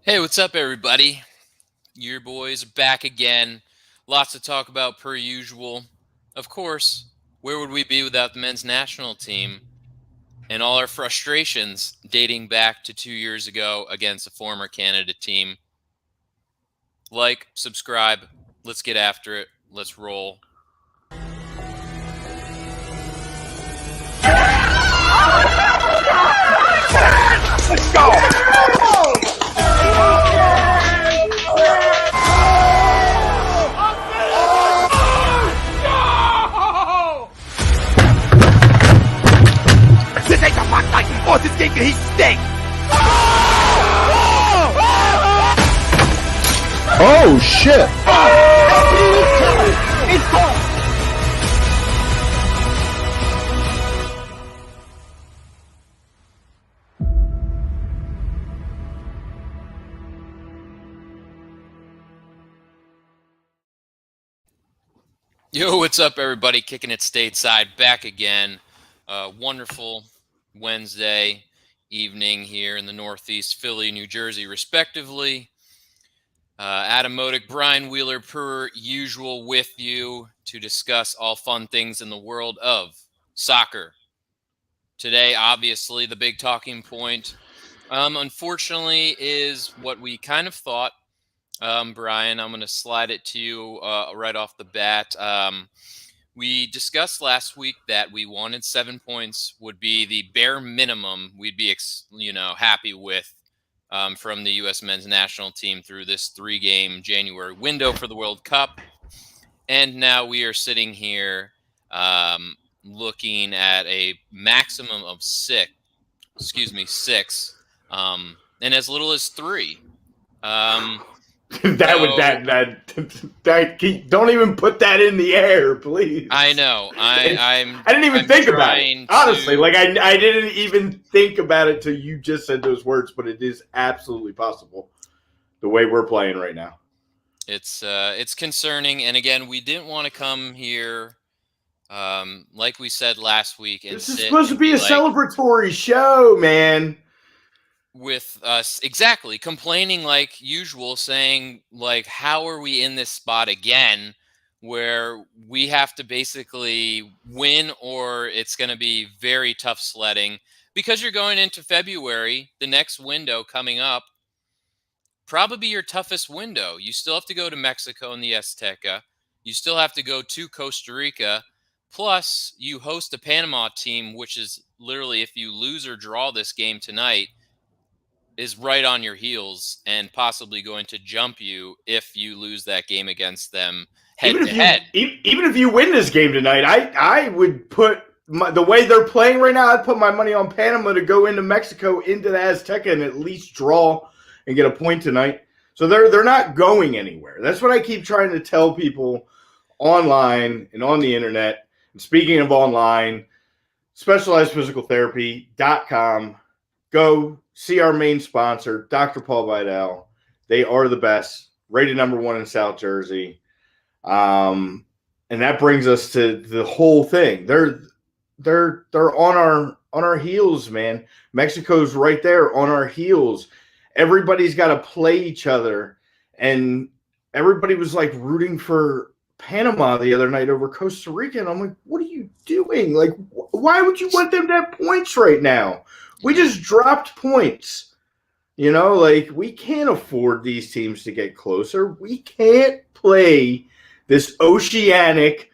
Hey, what's up, everybody? Your boys are back again. Lots to talk about per usual. Of course, where would we be without the men's national team and all our frustrations dating back to 2 years ago against a former Canada team? Like, subscribe, let's get after it, let's roll. Let's go! This ain't the fuck like Austin thinking he stinks! Oh shit! It's gone! Yo, what's up, everybody? Kicking it stateside, back again. Wonderful Wednesday evening here in the Northeast, Philly, New Jersey, respectively. Adam Modick, Brian Wheeler, per usual, with you to discuss all fun things in the world of soccer. Today, obviously, the big talking point, unfortunately, is what we kind of thought. Brian, I'm going to slide it to you right off the bat. We discussed last week that we wanted 7 points would be the bare minimum we'd be, happy with from the U.S. men's national team through this 3-game January window for the World Cup. And now we are sitting here looking at a maximum of six, and as little as 3. Don't even put that in the air, please. I know. I didn't even think about it. Honestly, I didn't even think about it till you just said those words, but it is absolutely possible the way we're playing right now. It's concerning, and again, we didn't want to come here, like we said last week, and this is supposed to be a celebratory show, man. With us exactly complaining like usual, saying like, how are we in this spot again where we have to basically win or it's going to be very tough sledding, because you're going into February, the next window coming up, probably your toughest window. You still have to go to Mexico in the Azteca. You still have to go to Costa Rica. Plus, you host a Panama team, which is literally, if you lose or draw this game tonight, is right on your heels and possibly going to jump you if you lose that game against them head to head. Even if you win this game tonight, I would put the way they're playing right now, I'd put my money on Panama to go into Mexico, into the Azteca, and at least draw and get a point tonight. So they're not going anywhere. That's what I keep trying to tell people online and on the internet. And speaking of online, specializedphysicaltherapy.com. Go see our main sponsor, Dr. Paul Vidal. They are the best, rated #1 in South Jersey. And that brings us to the whole thing. They're on our heels, man. Mexico's right there on our heels. Everybody's got to play each other. And everybody was like rooting for Panama the other night over Costa Rica. And I'm like, what are you doing? Like, why would you want them to have points right now? We just dropped points. You know, like, we can't afford these teams to get closer. We can't play this oceanic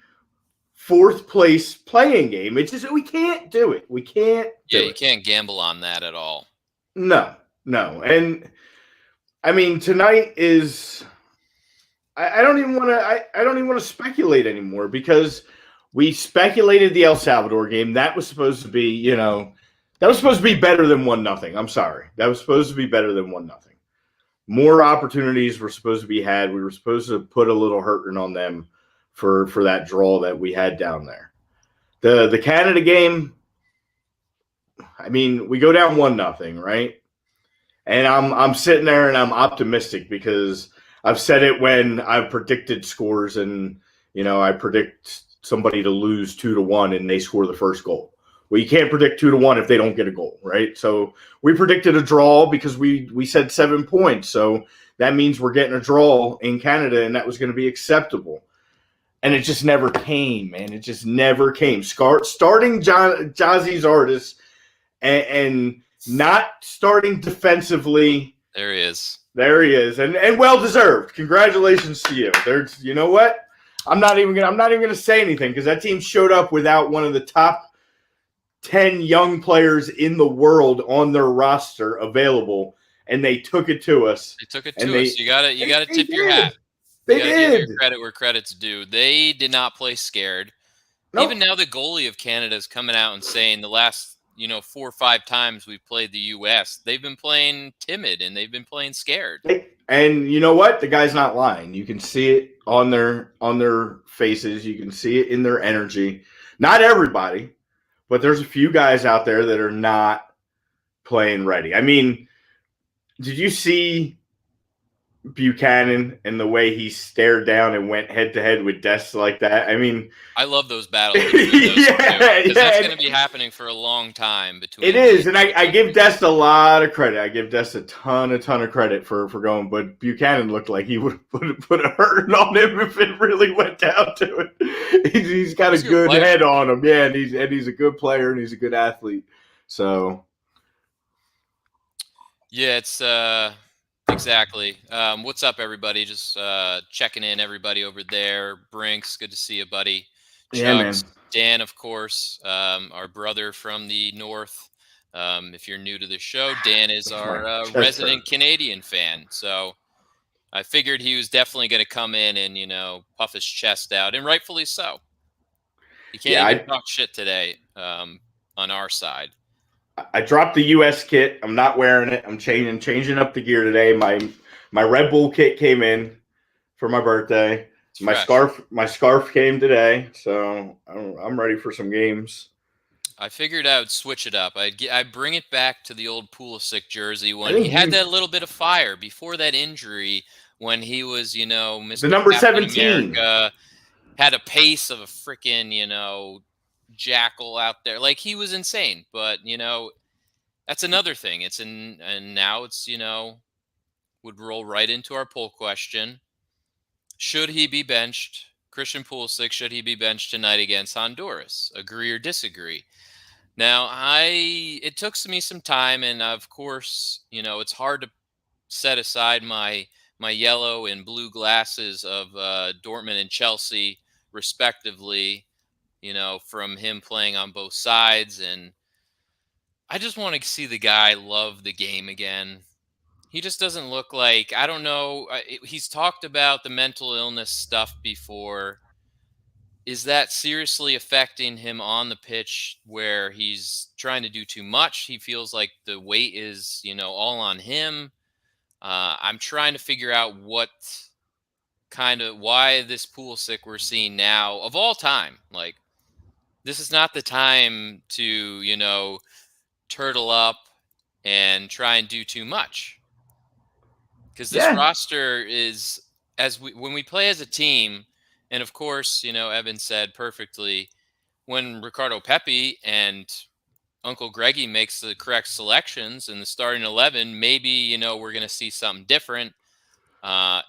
4th place playing game. It's just, we can't do it. We can't do it. You can't gamble on that at all. No. And I mean, tonight is, I don't even want to speculate anymore, because we speculated the El Salvador game. That was supposed to be, that was supposed to be better than 1-0. I'm sorry. That was supposed to be better than 1-0. More opportunities were supposed to be had. We were supposed to put a little hurting on them for that draw that we had down there. The Canada game, I mean, we go down 1-0, right? And I'm sitting there and I'm optimistic, because I've said it when I've predicted scores, and I predict somebody to lose 2-1 and they score the first goal. Well, you can't predict 2-1 if they don't get a goal, right? So we predicted a draw because we said 7 points. So that means we're getting a draw in Canada, and that was going to be acceptable. And it just never came, man. It just never came. Starting Gysai Zardes and not starting defensively. There he is. There he is, and well deserved. Congratulations to you. There's, you know what? I'm not even gonna say anything because that team showed up without one of the top 10 young players in the world on their roster available, and they took it to us. They took it to us. You gotta tip your hat. They did. Give credit where credit's due. They did not play scared. Nope. Even now, the goalie of Canada is coming out and saying the last 4 or 5 times we've played the U.S., they've been playing timid and they've been playing scared. And you know what? The guy's not lying. You can see it on their faces. You can see it in their energy. Not everybody, but there's a few guys out there that are not playing ready. I mean, did you see Buchanan and the way he stared down and went head to head with Des like that? I mean, I love those battles. That's going to be happening for a long time between. It is, and I give Des a lot of credit. I give Des a ton of credit for going, but Buchanan looked like he would put a hurting on him if it really went down to it. He's got a good head on him, yeah, and he's a good player and he's a good athlete. So, yeah, it's exactly. What's up, everybody? Just checking in, everybody over there. Brinks, good to see you, buddy. Chucks, yeah, man. Dan, of course, our brother from the north. If you're new to the show, Dan is our resident Canadian fan. So I figured he was definitely going to come in and, puff his chest out, and rightfully so. He can't even talk shit today on our side. I dropped the U.S. kit. I'm not wearing it. I'm changing up the gear today. My Red Bull kit came in for my birthday. My scarf came today, so I'm ready for some games. I figured I would switch it up. I'd bring it back to the old Pulisic jersey when he had that little bit of fire before that injury, when he was, Mr. The number Captain 17. America, had a pace of a freaking, jackal out there. Like, he was insane. But, that's another thing. And now it's, would roll right into our poll question. Should he be benched? Christian Pulisic, should he be benched tonight against Honduras? Agree or disagree? Now, it took me some time, and of course, it's hard to set aside my yellow and blue glasses of Dortmund and Chelsea, respectively, from him playing on both sides. And I just want to see the guy love the game again. He just doesn't look like, I don't know. He's talked about the mental illness stuff before. Is that seriously affecting him on the pitch, where he's trying to do too much? He feels like the weight is, all on him. I'm trying to figure out why this Pulisic we're seeing now, of all time. Like, this is not the time to, turtle up and try and do too much. Because this roster is, when we play as a team, and of course, Evan said perfectly, when Ricardo Pepi and Uncle Greggy makes the correct selections in the starting 11, maybe, we're going to see something different.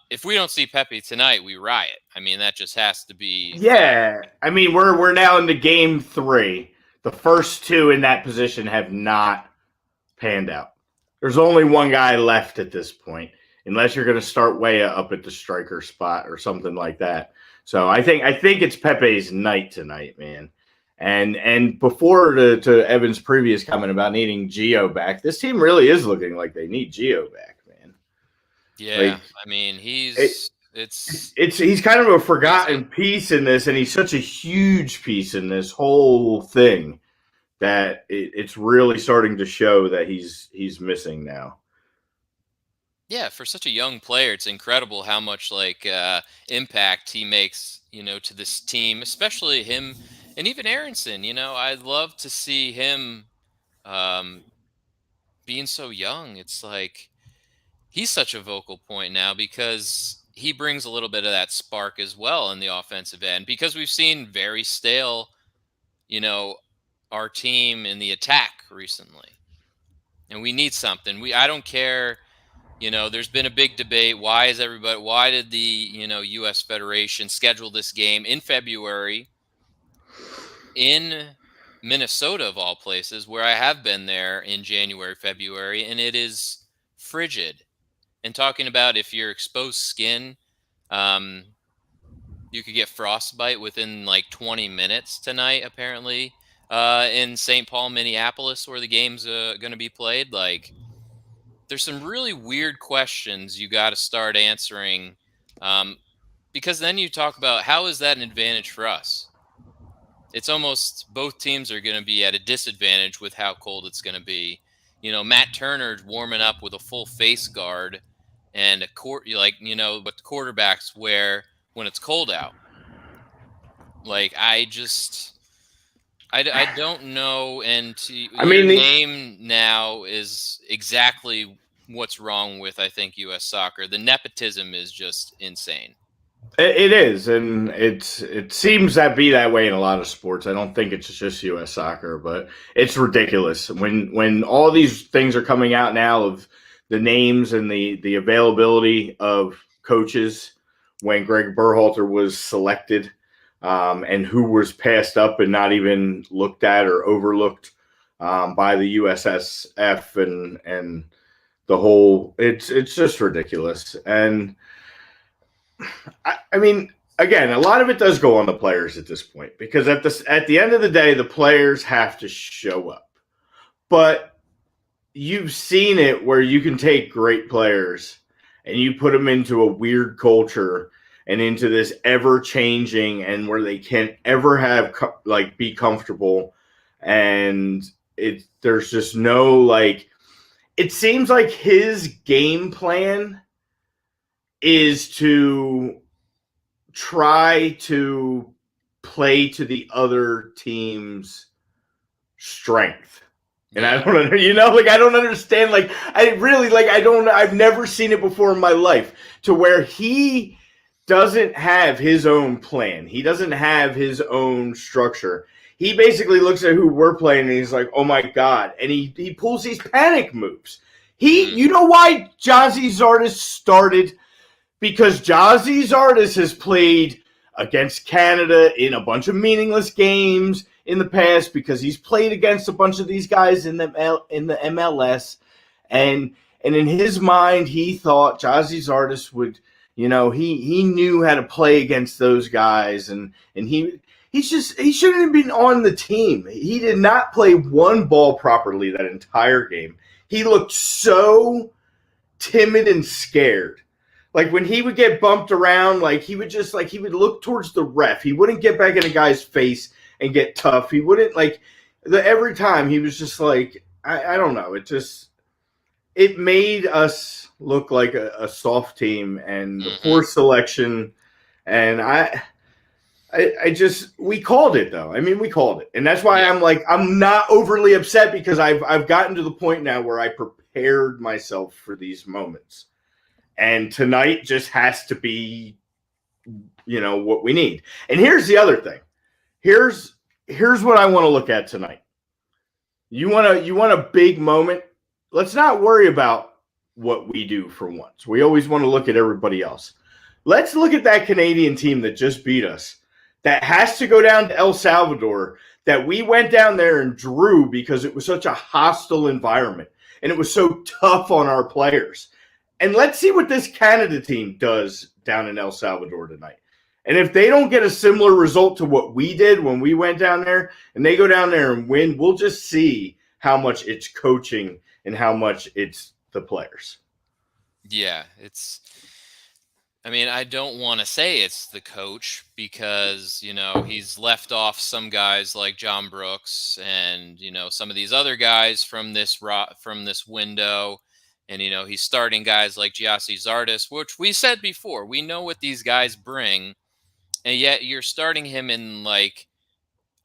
If we don't see Pepi tonight, we riot. I mean, that just has to be. Yeah. I mean, we're now into game 3. The first 2 in that position have not panned out. There's only one guy left at this point, unless you're going to start way up at the striker spot or something like that. So I think it's Pepe's night tonight, man. And before to Evan's previous comment about needing Gio back, this team really is looking like they need Gio back, man. Yeah, I mean, he's kind of a forgotten piece in this, and he's such a huge piece in this whole thing that it's really starting to show that he's missing now. Yeah, for such a young player, it's incredible how much impact he makes, to this team, especially him and even Erickson. I'd love to see him being so young. It's like he's such a vocal point now because he brings a little bit of that spark as well in the offensive end, because we've seen very stale, our team in the attack recently. And we need something. I don't care, there's been a big debate. Why did the, US Federation schedule this game in February in Minnesota, of all places, where I have been there in January, February, and it is frigid. And talking about if you're exposed skin, you could get frostbite within like 20 minutes tonight, apparently, in St. Paul, Minneapolis, where the game's going to be played. Like, there's some really weird questions you got to start answering, because then you talk about how is that an advantage for us? It's almost both teams are going to be at a disadvantage with how cold it's going to be. Matt Turner's warming up with a full face guard and a what the quarterbacks wear when it's cold out. Like, I don't know. And your name now is exactly what's wrong with, I think, U.S. soccer. The nepotism is just insane. It is, and it seems that be that way in a lot of sports. I don't think it's just U.S. soccer, but it's ridiculous when all these things are coming out now of the names and the availability of coaches when Greg Berhalter was selected, and who was passed up and not even looked at or overlooked by the USSF and the whole. It's just ridiculous. And I mean, again, a lot of it does go on the players at this point, because at the end of the day, the players have to show up. But you've seen it where you can take great players and you put them into a weird culture and into this ever changing, and where they can't ever have be comfortable, and there's just no like. It seems like his game plan is to try to play to the other team's strength. And I don't, I don't understand. I've never seen it before in my life, to where he doesn't have his own plan. He doesn't have his own structure. He basically looks at who we're playing and he's like, oh my God. And he pulls these panic moves. You know why Gysai Zardes started? Because Gysai Zardes has played against Canada in a bunch of meaningless games in the past, because he's played against a bunch of these guys in the MLS, and in his mind he thought Gysai Zardes would, he knew how to play against those guys, and he shouldn't have been on the team. He did not play one ball properly that entire game. He looked so timid and scared. Like, when he would get bumped around, he would look towards the ref. He wouldn't get back in a guy's face and get tough. He wouldn't, every time he was just like, I don't know. It made us look like a soft team, and the poor selection. And we called it, though. I mean, we called it. And that's why I'm not overly upset, because I've gotten to the point now where I prepared myself for these moments. And tonight just has to be, what we need. And here's the other thing. Here's what I want to look at tonight. You want a big moment? Let's not worry about what we do for once. We always want to look at everybody else. Let's look at that Canadian team that just beat us, that has to go down to El Salvador, that we went down there and drew because it was such a hostile environment and it was so tough on our players. And let's see what this Canada team does down in El Salvador tonight. And if they don't get a similar result to what we did when we went down there, and they go down there and win, we'll just see how much it's coaching and how much it's the players. Yeah, I don't want to say it's the coach, because, he's left off some guys like John Brooks and, some of these other guys from this window. And, he's starting guys like Gysai Zardes, which we said before. We know what these guys bring. And yet you're starting him in,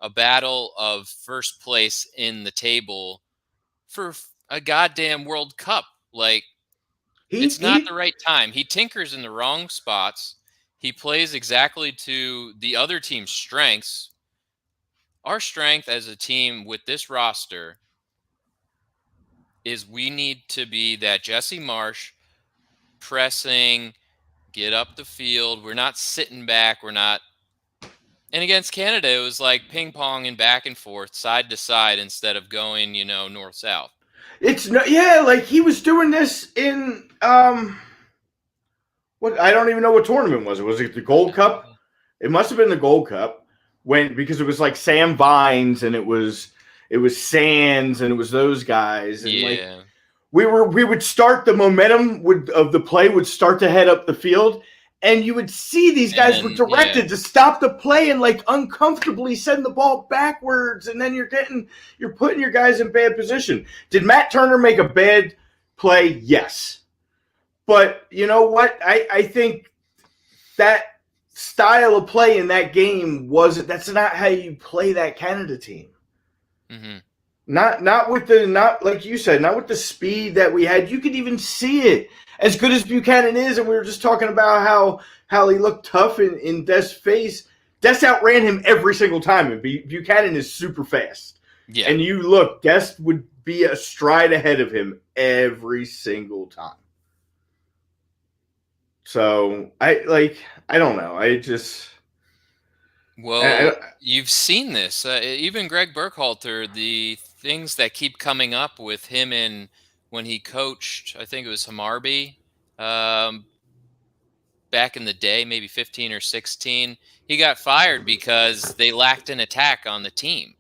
a battle of first place in the table for a goddamn World Cup. It's not the right time. He tinkers in the wrong spots. He plays exactly to the other team's strengths. our strength as a team with this roster is we need to be that Jesse Marsh pressing, get up the field. We're not sitting back. We're not. And against Canada, it was like ping pong and back and forth, side to side, instead of going, north south. It's no, like he was doing this in what I don't even know what tournament was it. Was it the Gold Cup? It must have been the Gold Cup because it was like Sam Vines and it was Sands and it was those guys. And like we would start the momentum of the play would start to head up the field. And you would see these guys were directed to stop the play and like uncomfortably send the ball backwards, and then you're putting your guys in bad position. Did Matt Turner make a bad play? Yes. But you know what? I think that style of play in that game that's not how you play that Canada team. Mm-hmm. Not like you said, not with the speed that we had. You could even see it. As good as Buchanan is, and we were just talking about how he looked tough in Dest's face, Dest outran him every single time, and Buchanan is super fast. Yeah. And you look, Dest would be a stride ahead of him every single time. So, I don't know. You've seen this. Even Greg Berhalter, the things that keep coming up with him in – when he coached, I think it was Hamarby, back in the day, maybe 15 or 16, he got fired because they lacked an attack on the team.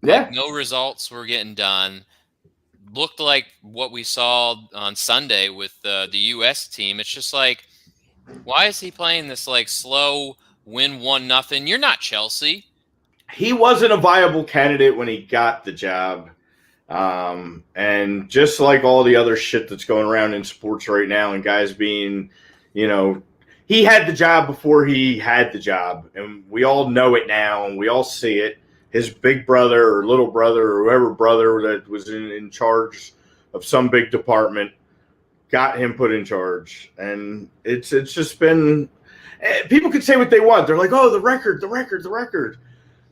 Yeah. Like no results were getting done. Looked like what we saw on Sunday with the U.S. team. It's just like, why is he playing this like slow win 1-0? You're not Chelsea. He wasn't a viable candidate when he got the job. And just like all the other shit that's going around in sports right now and guys being, he had the job before he had the job, and we all know it now and we all see it. His big brother or little brother or whoever brother that was in charge of some big department got him put in charge. And it's just been, people could say what they want. They're like, oh, the record.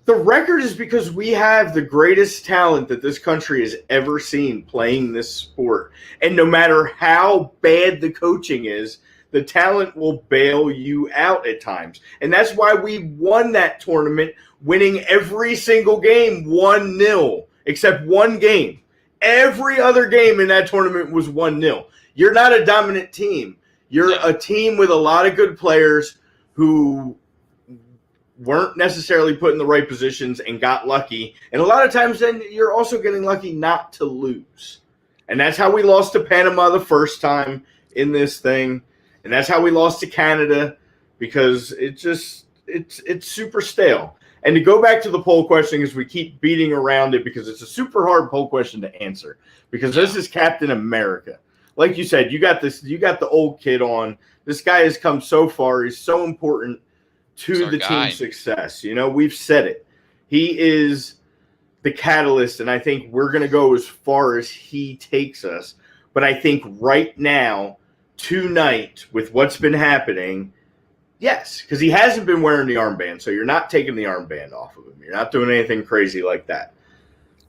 The record is because we have the greatest talent that this country has ever seen playing this sport. And no matter how bad the coaching is, the talent will bail you out at times. And that's why we won that tournament, winning every single game 1-0, except one game. Every other game in that tournament was 1-0. You're not a dominant team. You're a team with a lot of good players who weren't necessarily put in the right positions and got lucky. And a lot of times then you're also getting lucky not to lose. And that's how we lost to Panama the first time in this thing. And that's how we lost to Canada, because it's super stale. And to go back to the poll question, because we keep beating around it, because it's a super hard poll question to answer, because this is Captain America. Like you said, you got the old kid on. This guy has come so far. He's so important to the team's success. We've said it. He is the catalyst, and I think we're going to go as far as he takes us. But I think right now, tonight, with what's been happening, yes, because he hasn't been wearing the armband, so you're not taking the armband off of him. You're not doing anything crazy like that.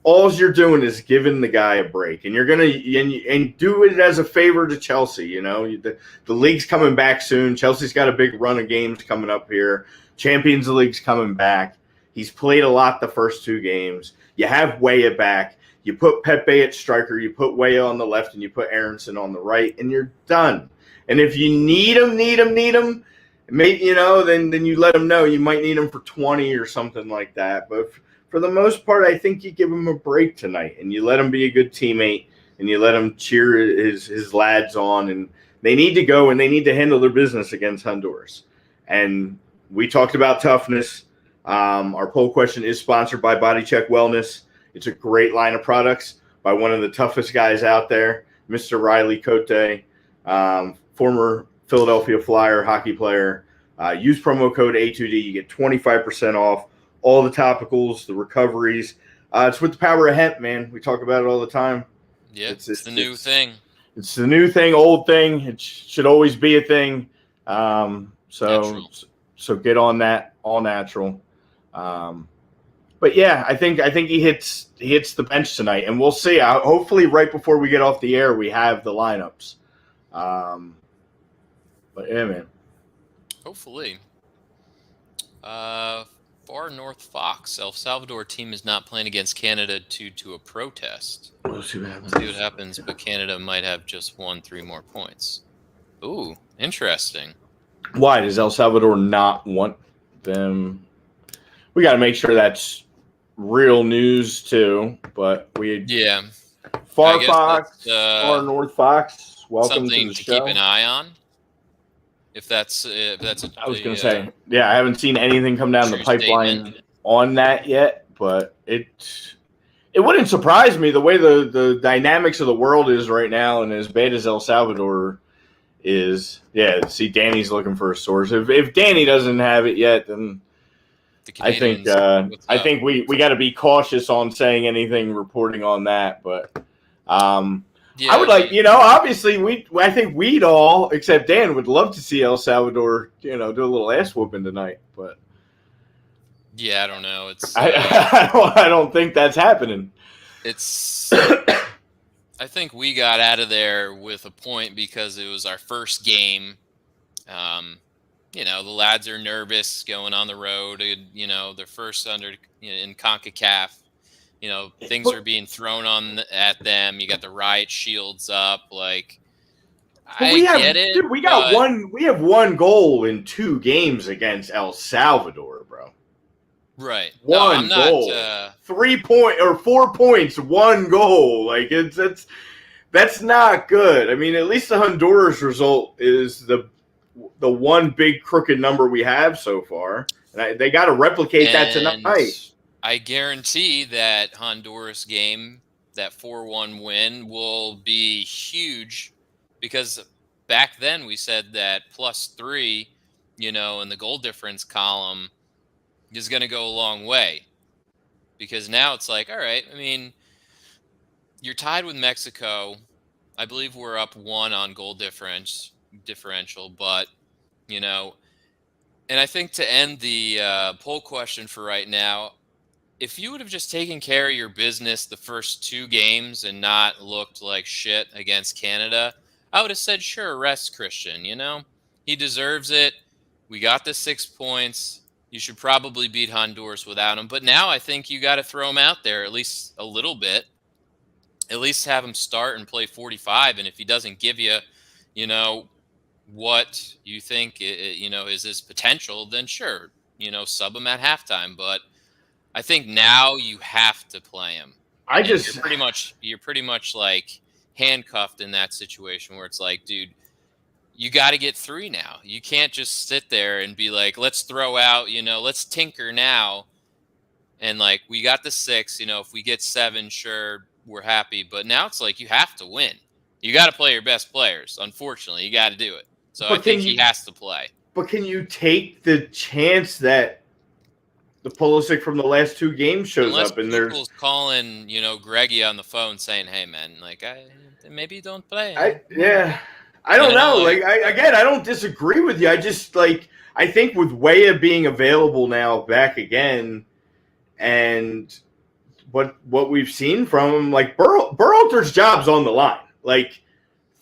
All you're doing is giving the guy a break, and you're gonna and do it as a favor to Chelsea. The league's coming back soon. Chelsea's got a big run of games coming up here. Champions League's coming back. He's played a lot the first two games. You have Weah back. You put Pepe at striker. You put Weah on the left, and you put Erickson on the right, and you're done. And if you need him, maybe then you let him know you might need him for 20 or something like that. But for the most part, I think you give him a break tonight, and you let him be a good teammate, and you let him cheer his lads on. And they need to go, and they need to handle their business against Honduras. And we talked about toughness. Our poll question is sponsored by Body Check Wellness. It's a great line of products by one of the toughest guys out there, Mr. Riley Cote, former Philadelphia Flyer hockey player. Use promo code A2D. You get 25% off all the topicals, the recoveries. It's with the power of hemp, man. We talk about it all the time. Yeah, it's the new thing. It's the new thing, old thing. It should always be a thing. So get on that, all natural. But yeah, I think he hits the bench tonight, and we'll see. Hopefully, right before we get off the air, we have the lineups. But yeah, man. Hopefully. Far North Fox, El Salvador team is not playing against Canada due to a protest. We'll see what happens. See what happens, but Canada might have just won 3 more points. Ooh, interesting. Why does El Salvador not want them? We got to make sure that's real news too. But Far North Fox. Welcome something to the to show. keep an eye on. If that's I was going to say, I haven't seen anything come down the pipeline statement on that yet, but it wouldn't surprise me the way the dynamics of the world is right now, and as bad as El Salvador is. Yeah, see, Danny's looking for a source. If Danny doesn't have it yet, then I think we got to be cautious on saying anything reporting on that, but. I would obviously I think we'd all, except Dan, would love to see El Salvador, do a little ass whooping tonight, but yeah, I don't know. It's I don't think that's happening. It's I think we got out of there with a point because it was our first game. The lads are nervous going on the road. They're first in CONCACAF. Things are being thrown at them. You got the riot shields up. Like, I get it. Dude, we have one goal in 2 games against El Salvador, bro. Right. One goal. 4 points, 1 goal. Like that's not good. I mean, at least the Honduras result is the one big crooked number we have so far. And they got to replicate that tonight. I guarantee that Honduras game, that 4-1 win, will be huge because back then we said that +3, in the goal difference column is going to go a long way. Because now it's like, all right, I mean, you're tied with Mexico. I believe we're up 1 on goal differential, but, and I think to end the poll question for right now, if you would have just taken care of your business the first 2 games and not looked like shit against Canada, I would have said, sure, rest Christian, He deserves it. We got the 6 points. You should probably beat Honduras without him. But now I think you got to throw him out there at least a little bit. At least have him start and play 45. And if he doesn't give you, what you think, is his potential, then sure, sub him at halftime. But I think now you have to play him. You're pretty much like handcuffed in that situation where it's like, dude, you got to get 3 now. You can't just sit there and be like, let's throw out, let's tinker now. And like, we got the 6, if we get 7, sure, we're happy. But now it's like, you have to win. You got to play your best players. Unfortunately, you got to do it. So I think he has to play. But can you take the chance that the Pulisic from the last 2 games shows up and there's calling, Greggy on the phone saying, "Hey, man, like maybe don't play." I don't know. I don't disagree with you. I just I think with Weah being available now back again, and what we've seen from him, like Berhalter's job's on the line. Like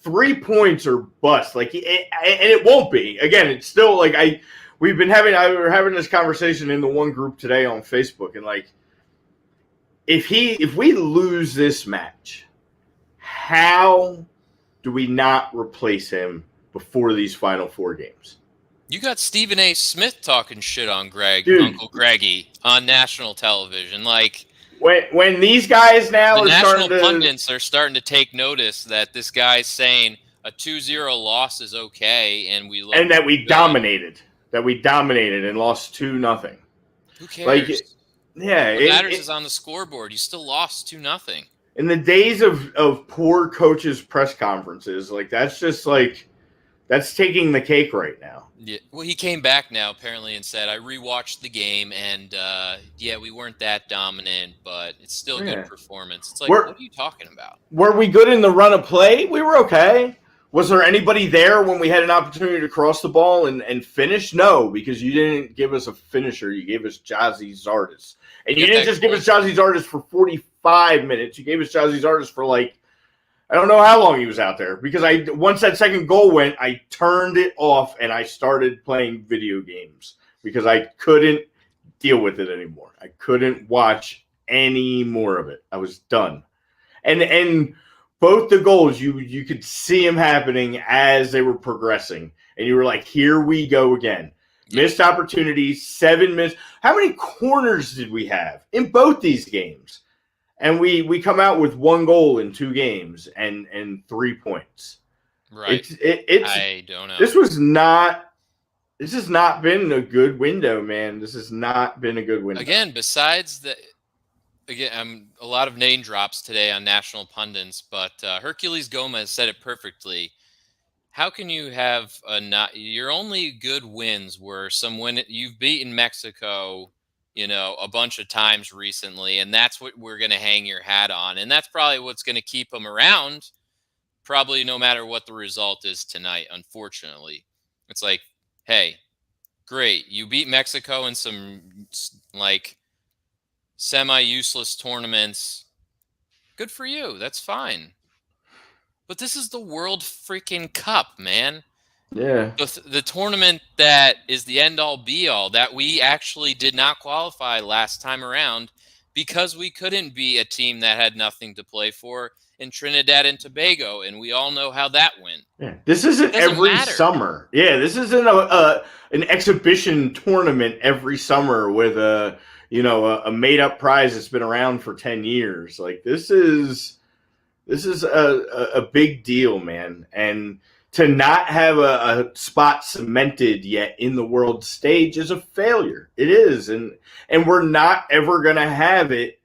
3 points or bust. Like and it won't be. Again, it's still like we were having this conversation in the one group today on Facebook, and like if we lose this match, how do we not replace him before these final 4 games? You got Stephen A. Smith talking shit on Uncle Greggy on national television. Like when these guys now pundits are starting to take notice that this guy's saying a 2-0 loss is okay, and that we dominated. That we dominated and lost 2-0. Who cares? What matters is on the scoreboard. You still lost 2-0. In the days of poor coaches' press conferences, that's taking the cake right now. Yeah. Well, he came back now apparently and said, I rewatched the game and we weren't that dominant, but it's still a good performance. It's like, what are you talking about? Were we good in the run of play? We were okay. Was there anybody there when we had an opportunity to cross the ball and finish? No, because you didn't give us a finisher. You gave us Jedi Zardes. And you didn't just give us Jedi Zardes for 45 minutes. You gave us Jedi Zardes for I don't know how long he was out there. Because once that second goal went, I turned it off and I started playing video games. Because I couldn't deal with it anymore. I couldn't watch any more of it. I was done. And both the goals, you could see them happening as they were progressing. And you were like, here we go again. Missed opportunities, 7 minutes. How many corners did we have in both these games? And we come out with 1 goal in 2 games and 3 points. Right. It's I don't know. This has not been a good window, man. This has not been a good window. Again, besides the... Again, a lot of name drops today on national pundits, but Hercules Gomez said it perfectly. How can you have your only good wins were you've beaten Mexico, a bunch of times recently, and that's what we're going to hang your hat on, and that's probably what's going to keep them around, probably no matter what the result is tonight. Unfortunately, it's like, hey, great, you beat Mexico in some semi-useless tournaments. Good for you. That's fine. But this is the World freaking Cup, man. Yeah. The tournament that is the end-all, be-all, that we actually did not qualify last time around because we couldn't be a team that had nothing to play for in Trinidad and Tobago, and we all know how that went. Yeah. This isn't every summer. Yeah, this isn't an exhibition tournament every summer with a made-up prize that's been around for 10 years. This is a big deal, man. And to not have a spot cemented yet in the world stage is a failure. It is. And we're not ever going to have it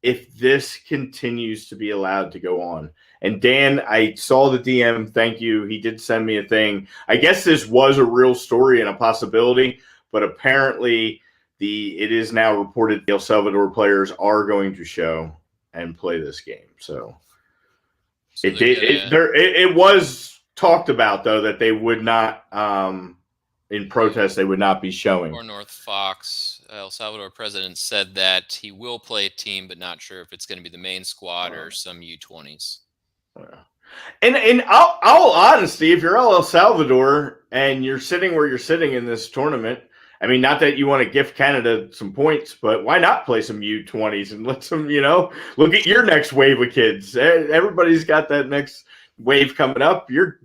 if this continues to be allowed to go on. And Dan, I saw the DM. Thank you. He did send me a thing. I guess this was a real story and a possibility, but apparently it is now reported the El Salvador players are going to show and play this game. So it was talked about, though, that they would not, in protest, they would not be showing. Or North Fox, El Salvador president said that he will play a team, but not sure if it's going to be the main squad or some U20s. And in all honesty, if you're El Salvador and you're sitting where you're sitting in this tournament, I mean, not that you want to gift Canada some points, but why not play some U20s and let some, look at your next wave of kids. Everybody's got that next wave coming up. Your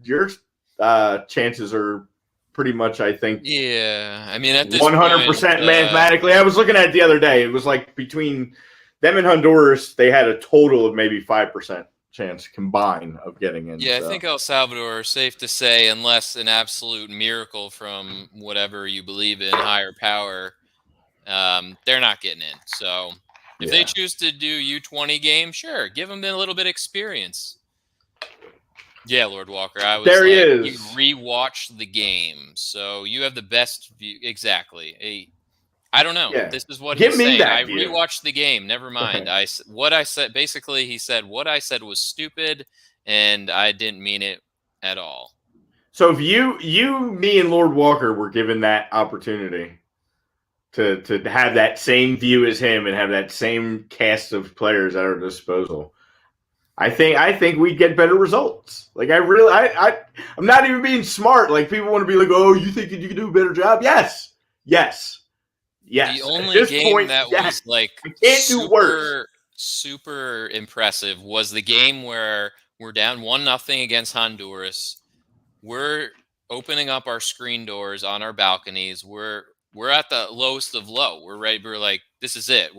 chances are pretty much, I think. Yeah, I mean, at this 100% point, mathematically. I was looking at it the other day. It was like between them and Honduras, they had a total of maybe 5% chance combined of getting in. Yeah, so. I think El Salvador, safe to say, unless an absolute miracle from whatever you believe in, higher power, they're not getting in. So if they choose to do U20 game, sure, give them a little bit of experience. Yeah, Lord Walker, I was there. He you is. Rewatch the game, so you have the best view. Exactly. I don't know. Yeah. This is what Give he's me saying. that I view. rewatched the game. Never mind. What I said. Basically, he said what I said was stupid, and I didn't mean it at all. So if you, me, and Lord Walker were given that opportunity to have that same view as him and have that same cast of players at our disposal, I think we'd get better results. I'm not even being smart. Like, people want to be like, oh, you think you can do a better job? Yes. The only game that was super impressive was the game where we're down 1-0 against Honduras. We're opening up our screen doors on our balconies. We're at the lowest of low. We're ready. We're like, this is it.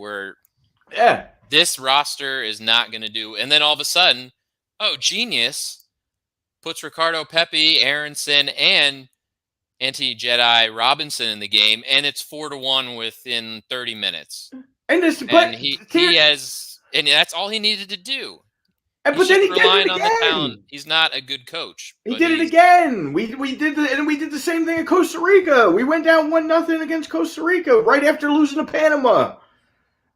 This roster is not going to do. And then all of a sudden, genius, puts Ricardo Pepi, Erickson, and Jedi Robinson in the game, and it's 4-1 within 30 minutes. And that's all he needed to do. But then he did it on again. The talent. He's not a good coach. He did it again. We did the same thing in Costa Rica. We went down 1-0 against Costa Rica right after losing to Panama.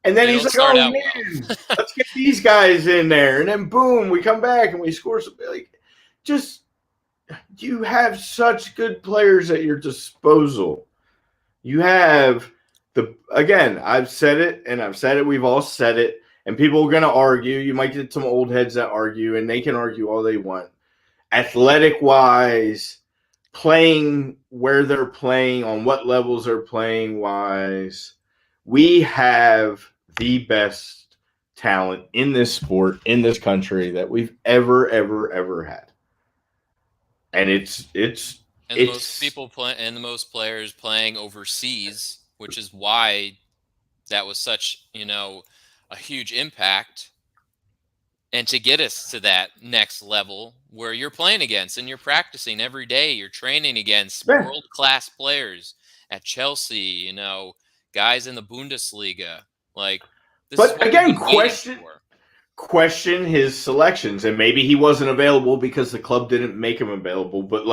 And then he's like, oh, man, let's get these guys in there. And then, boom, we come back and we score some. you have such good players at your disposal. You have again, I've said it, and I've said it, we've all said it, and people are going to argue. You might get some old heads that argue, and they can argue all they want. Athletic-wise, playing where they're playing, on what levels they're playing wise, we have the best talent in this sport, in this country, that we've ever had. And the most people play, and the most players playing overseas, which is why that was such, a huge impact. And to get us to that next level where you're playing against and you're practicing every day, you're training against world-class players at Chelsea, guys in the Bundesliga. Like, this is what again, question his selections, and maybe he wasn't available because the club didn't make him available. But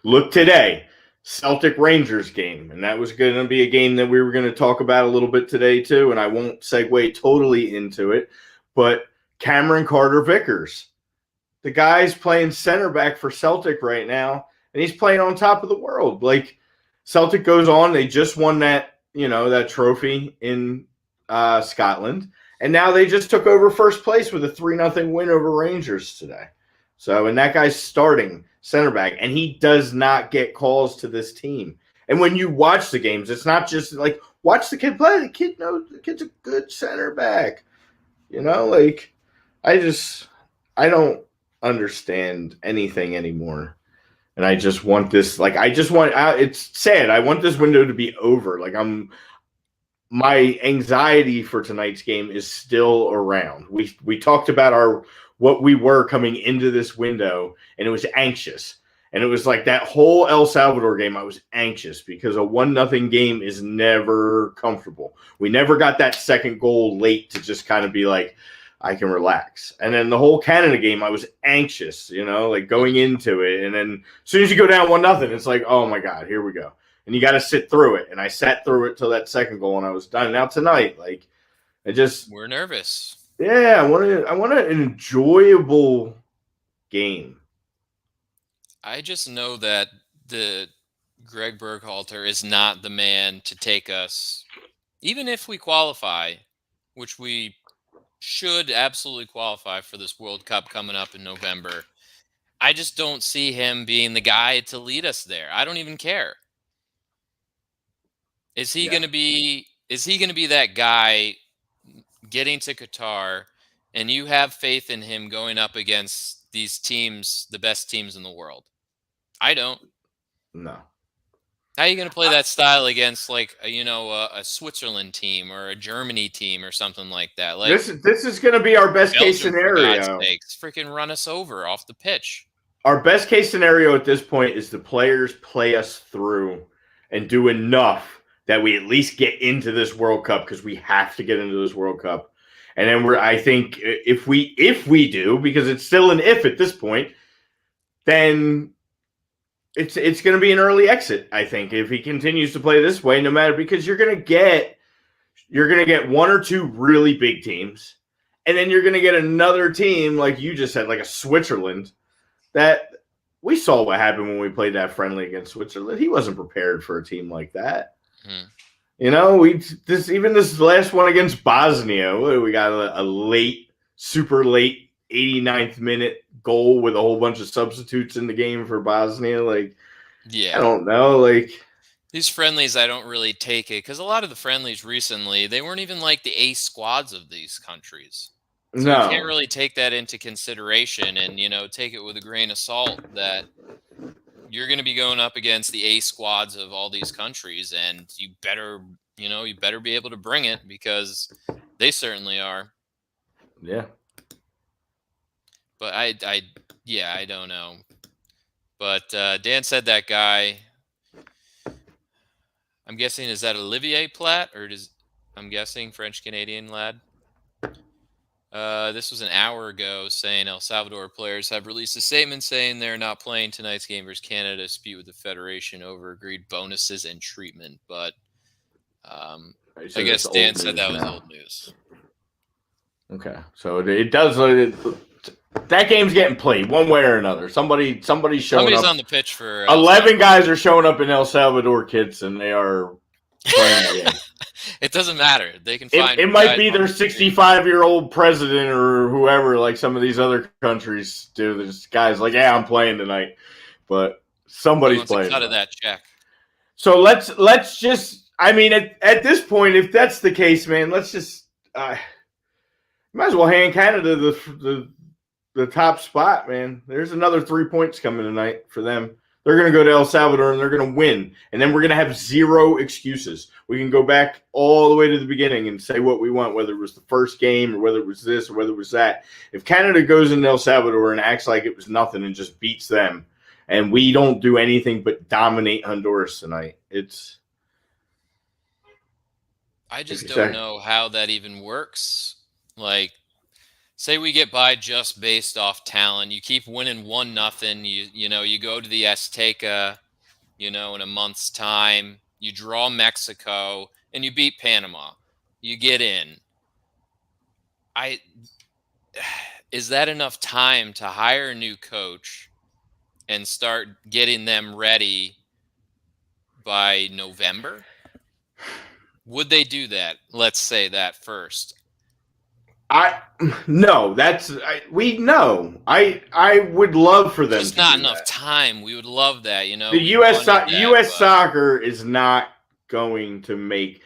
look today, Celtic Rangers game, and that was going to be a game that we were going to talk about a little bit today too. And I won't segue totally into it, but Cameron Carter-Vickers, the guy's playing center back for Celtic right now, and he's playing on top of the world. Like, Celtic goes on, they just won that trophy in Scotland. And now they just took over first place with a 3-0 win over Rangers today. So, and that guy's starting center back, and he does not get calls to this team. And when you watch the games, it's not just like, watch the kid play. The kid knows the kid's a good center back. I don't understand anything anymore. And I just want this, it's sad. I want this window to be over. My anxiety for tonight's game is still around. We talked about what we were coming into this window, and it was anxious. And it was like that whole El Salvador game, I was anxious because a 1-0 game is never comfortable. We never got that second goal late to just kind of be like, I can relax. And then the whole Canada game, I was anxious, going into it. And then as soon as you go down 1-0, it's like, oh my God, here we go. And you got to sit through it. And I sat through it till that second goal, and I was done. Now tonight, we're nervous. Yeah, I want an enjoyable game. I just know that the Greg Berhalter is not the man to take us, even if we qualify, which we should absolutely qualify for this World Cup coming up in November. I just don't see him being the guy to lead us there. I don't even care. Is he going to be that guy getting to Qatar, and you have faith in him going up against these teams, the best teams in the world? I don't. No. How are you going to play that style against a Switzerland team or a Germany team or something like that? Like, this is going to be our best case scenario. For God's sakes, freaking run us over off the pitch. Our best case scenario at this point is the players play us through and do enough that we at least get into this World Cup, because we have to get into this World Cup. And then I think if we do, because it's still an if at this point, then it's going to be an early exit, I think, if he continues to play this way, no matter, because you're going to get one or two really big teams, and then you're going to get another team, like you just said, like a Switzerland, that we saw what happened when we played that friendly against Switzerland. He wasn't prepared for a team like that. This last one against Bosnia, we got a super late 89th minute goal with a whole bunch of substitutes in the game for Bosnia. I don't know. These friendlies, I don't really take it, because a lot of the friendlies recently, they weren't even like the A squads of these countries. So you can't really take that into consideration and, take it with a grain of salt that you're going to be going up against the A squads of all these countries, and you better be able to bring it, because they certainly are. Yeah. But I don't know. But Dan said that guy, I'm guessing, is that Olivier Platt, or I'm guessing French-Canadian lad? This was an hour ago, saying El Salvador players have released a statement saying they're not playing tonight's game versus Canada, dispute with the Federation over agreed bonuses and treatment. But I guess Dan said that was old news. Okay, so it does. That game's getting played one way or another. Somebody's showing up. On the pitch for 11 guys are showing up in El Salvador, kids, and they are playing the game. It doesn't matter. They can find. It might be their 65-year-old president or whoever, like some of these other countries do. There's guys like, yeah, I'm playing tonight, but somebody's playing. Cut of that check. So let's just. I mean, at this point, if that's the case, man, let's just. Might as well hand Canada the top spot, man. There's another 3 points coming tonight for them. They're going to go to El Salvador and they're going to win. And then we're going to have zero excuses. We can go back all the way to the beginning and say what we want, whether it was the first game or whether it was this or whether it was that. If Canada goes into El Salvador and acts like it was nothing and just beats them, and we don't do anything but dominate Honduras tonight, I just don't know how that even works. Like, say we get by just based off talent. You keep winning 1-0. You go to the Azteca, in a month's time. You draw Mexico and you beat Panama. You get in. Is that enough time to hire a new coach and start getting them ready by November? Would they do that? Let's say that first. No, we know. I would love for them. Just not enough time. We would love that, The U.S. soccer is not going to make.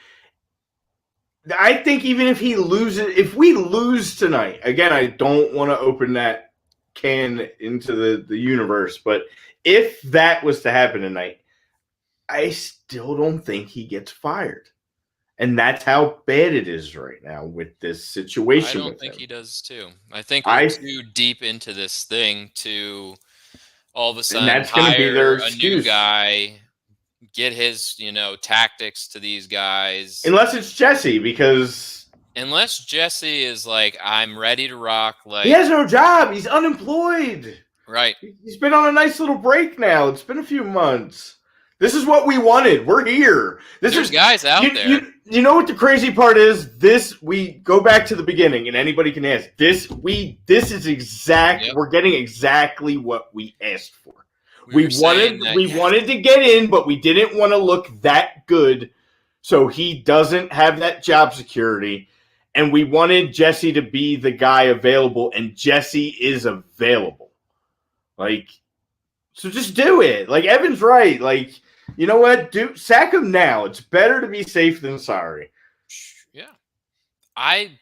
I think even if if we lose tonight, again, I don't want to open that can into the universe, but if that was to happen tonight, I still don't think he gets fired. And that's how bad it is right now with this situation. I don't think he does too. I think we're too deep into this thing to all of a sudden hire a new guy, get his, tactics to these guys. Unless it's Jesse, unless Jesse is like, I'm ready to rock. Like, he has no job. He's unemployed. Right. He's been on a nice little break now. It's been a few months. This is what we wanted. We're here. There's guys out there. You know what the crazy part is? We go back to the beginning, and anybody can ask. This is exact. Yep. We're getting exactly what we asked for. We wanted to get in, but we didn't want to look that good, so he doesn't have that job security. And we wanted Jesse to be the guy available, and Jesse is available. So just do it. Evan's right. You know what? Sack him now. It's better to be safe than sorry. Yeah. I'd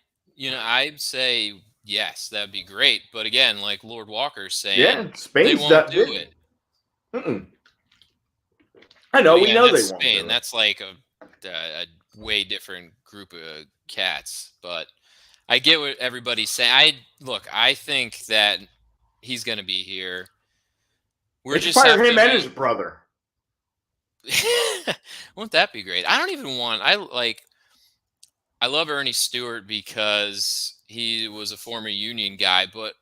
say yes, that'd be great. But again, like Lord Walker's saying, Spain's they won't do it. Mm-mm. I know. We know they won't. Spain. That's like a way different group of cats. But I get what everybody's saying. I think that he's going to be here. We're just fire him and his brother. Won't that be great? I don't even want. I love Ernie Stewart because he was a former Union guy, but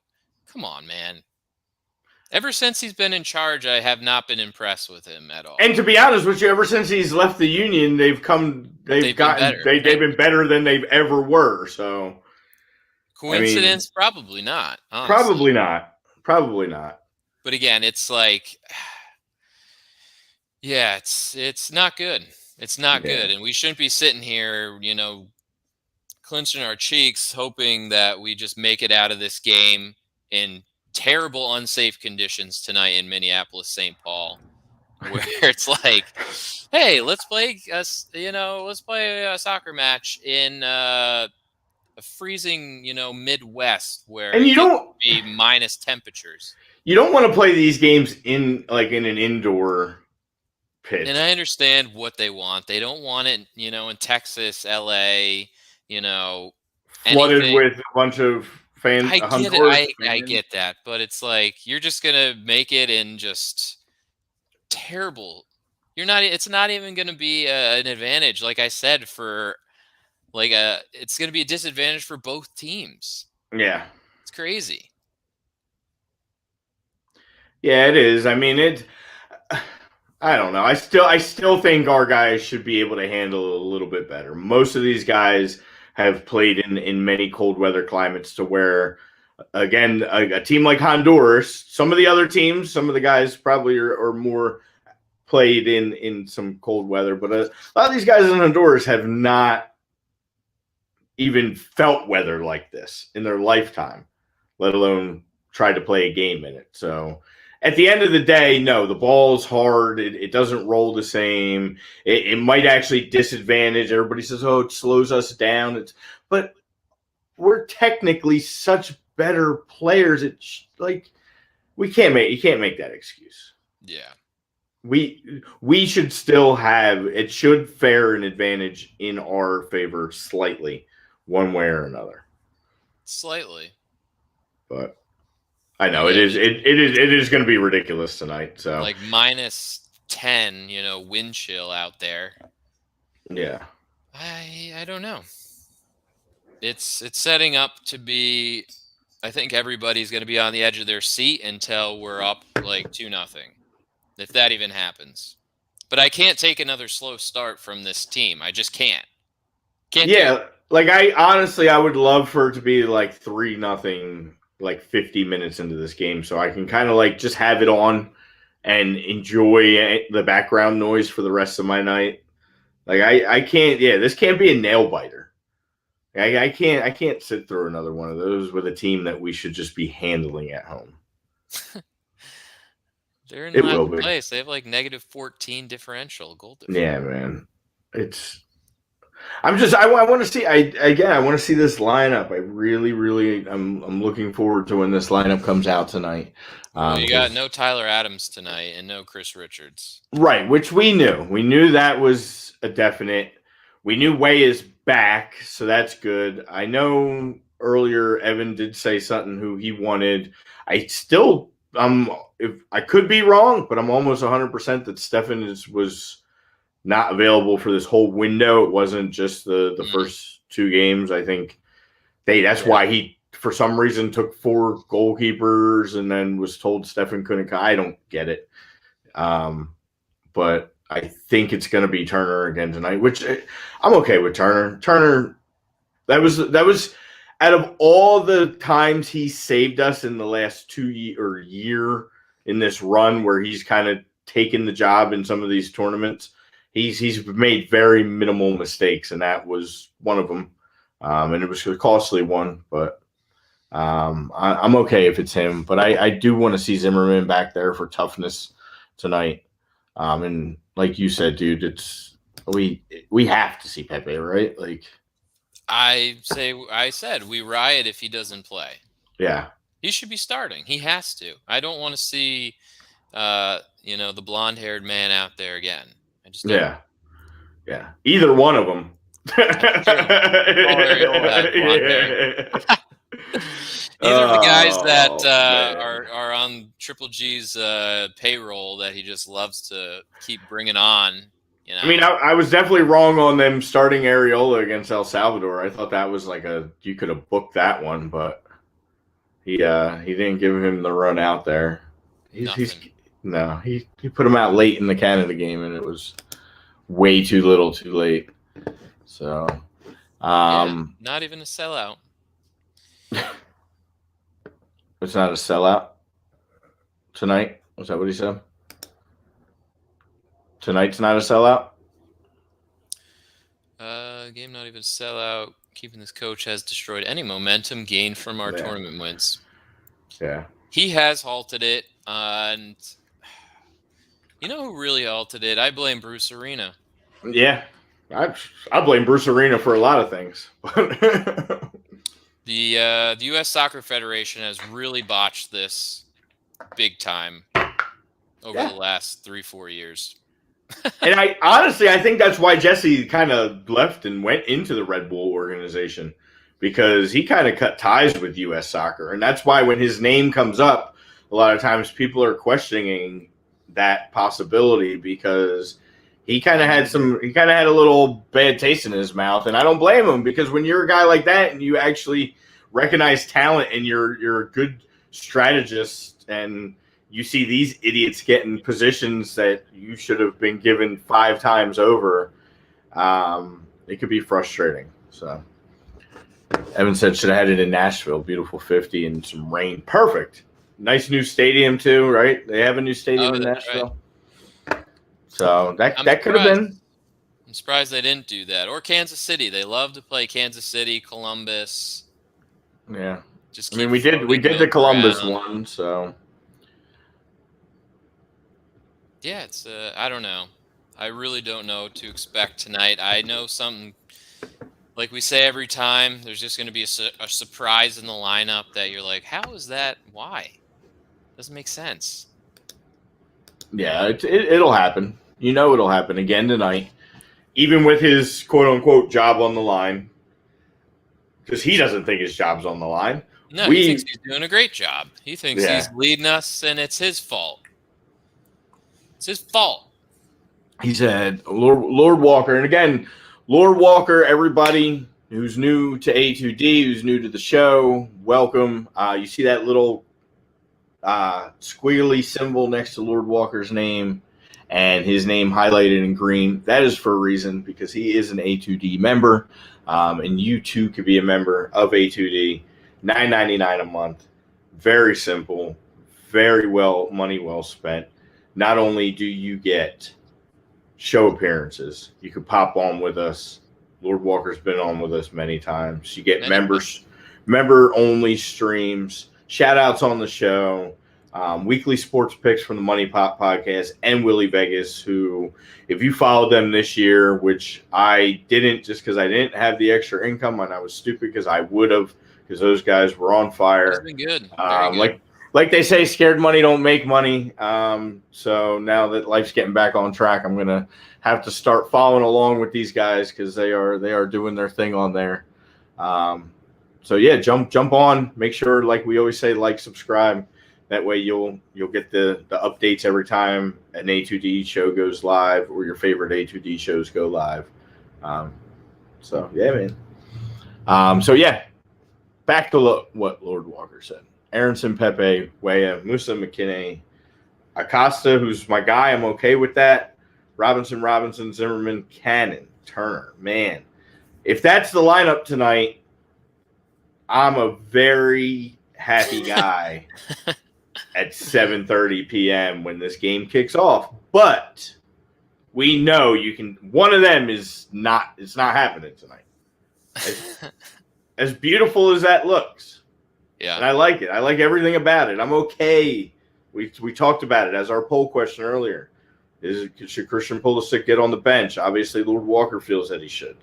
come on, man. Ever since he's been in charge, I have not been impressed with him at all. And to be honest with you, ever since he's left the Union, they've been better than they've ever were. So coincidence? Probably not. Honestly. Probably not. But again, it's like, yeah, it's not good. It's not good. And we shouldn't be sitting here, clenching our cheeks, hoping that we just make it out of this game in terrible, unsafe conditions tonight in Minneapolis, St. Paul, where it's like, hey, let's play a soccer match in a freezing, Midwest where and you don't be minus temperatures. You don't want to play these games in an indoor pitch. And I understand what they want. They don't want it, in Texas, LA, flooded with a bunch of fans. I get it. I get that, but it's like you're just gonna make it in just terrible. It's not even gonna be an advantage, like I said, for it's gonna be a disadvantage for both teams. Yeah, it's crazy. Yeah, it is. I mean, I don't know. I still think our guys should be able to handle it a little bit better. Most of these guys have played in many cold weather climates to where again, a team like Honduras, some of the other teams, some of the guys probably are more played in some cold weather, but a lot of these guys in Honduras have not even felt weather like this in their lifetime, let alone tried to play a game in it. So at the end of the day, no, the ball's hard. It doesn't roll the same. It might actually disadvantage. Everybody says, oh, it slows us down. But we're technically such better players. It's like you can't make that excuse. Yeah. We should still have, it should fare an advantage in our favor slightly, one way or another. Slightly. But I know it is going to be ridiculous tonight. So like -10, wind chill out there. Yeah. I don't know. It's setting up to be, I think everybody's going to be on the edge of their seat until we're up like 2-0. If that even happens. But I can't take another slow start from this team. I just can't. Yeah, like I would love for it to be like 3-0 like 50 minutes into this game, so I can kind of like just have it on and enjoy the background noise for the rest of my night. Like I can't, this can't be a nail biter. I can't sit through another one of those with a team that we should just be handling at home. They're in last place. They have like -14 differential goal difference. Yeah, man. I want to see. I want to see this lineup. I really, I'm looking forward to when this lineup comes out tonight. Well, you got no Tyler Adams tonight and no Chris Richards. Right, which we knew. We knew that was a definite. We knew Way is back, so that's good. I know earlier Evan did say something who he wanted. I still, if I could be wrong, but I'm almost 100% that Stefan was not available for this whole window. It wasn't just the first 2 games. I think that's why he, for some reason, took 4 goalkeepers and then was told Stefan couldn't come. I don't get it. But I think it's going to be Turner again tonight, which I'm okay with Turner. Turner, that was out of all the times he saved us in the last year in this run where he's kind of taken the job in some of these tournaments. He's made very minimal mistakes, and that was one of them. And it was a costly one, but I'm okay if it's him. But I do want to see Zimmerman back there for toughness tonight. And like you said, dude, we have to see Pepe, right? Like I said we riot if he doesn't play. Yeah. He should be starting. He has to. I don't want to see the blonde-haired man out there again. I just don't. Yeah. Either one of them. Either of the guys that are on Triple G's payroll that he just loves to keep bringing on. I mean, I was definitely wrong on them starting Areola against El Salvador. I thought that was like you could have booked that one, but he didn't give him the run out there. He put him out late in the Canada game, and it was way too little, too late. So, not even a sellout. It's not a sellout tonight. Was that what he said? Tonight's not a sellout? Game not even a sellout. Keeping this coach has destroyed any momentum gained from our tournament wins. Yeah. He has halted it. And you know who really halted it? I blame Bruce Arena. Yeah. I blame Bruce Arena for a lot of things. The U.S. Soccer Federation has really botched this big time over the last 3-4 years. And I think that's why Jesse kind of left and went into the Red Bull organization, because he kind of cut ties with U.S. Soccer. And that's why when his name comes up, a lot of times people are questioning that possibility, because he kind of had a little bad taste in his mouth. And I don't blame him, because when you're a guy like that and you actually recognize talent and you're a good strategist, and you see these idiots get in positions that you should have been given 5 times over, it could be frustrating. So, Evan said should have had it in Nashville. Beautiful 50 and some rain. Perfect. Nice new stadium too, right? They have a new stadium in Nashville. Right. So that could have been. I'm surprised they didn't do that. Or Kansas City. They love to play Kansas City, Columbus. Yeah. Just we did the Columbus one, so yeah, it's I don't know. I really don't know what to expect tonight. I know something, like we say every time, there's just going to be a surprise in the lineup that you're like, how is that? Why? Doesn't make sense. Yeah, it'll happen. It'll happen again tonight, even with his quote-unquote job on the line, because he doesn't think his job's on the line. No, he thinks he's doing a great job. He thinks he's leading us, and it's his fault. It's his fault. He said, Lord Walker. And again, Lord Walker, everybody who's new to A2D, who's new to the show, welcome. You see that little squiggly symbol next to Lord Walker's name and his name highlighted in green. That is for a reason, because he is an A2D member. And you too could be a member of A2D. $9.99 a month. Very simple. Very money well spent. Not only do you get show appearances, you could pop on with us. Lord Walker's been on with us many times. You get member-only streams, shout-outs on the show, weekly sports picks from the Money Pop podcast, and Willie Vegas, who, if you followed them this year, which I didn't just because I didn't have the extra income and I was stupid because I would have, because those guys were on fire. That's been good. Very good. Like they say, scared money don't make money. So now that life's getting back on track, I'm gonna have to start following along with these guys because they are doing their thing on there. So yeah, jump on. Make sure, like we always say, like, subscribe. That way you'll get the updates every time an A2D show goes live or your favorite A2D shows go live. So yeah, man. So yeah, back to what Lord Walker said. Erickson, Pepe, Weah, Musa, McKinney, Acosta, who's my guy. I'm okay with that. Robinson, Zimmerman, Cannon, Turner. Man, if that's the lineup tonight, I'm a very happy guy at 7:30 p.m. when this game kicks off. But we know you can. One of them is not. It's not happening tonight. As beautiful as that looks. Yeah. And I like it. I like everything about it. I'm okay. We talked about it as our poll question earlier. Should Christian Pulisic get on the bench? Obviously, Lord Walker feels that he should.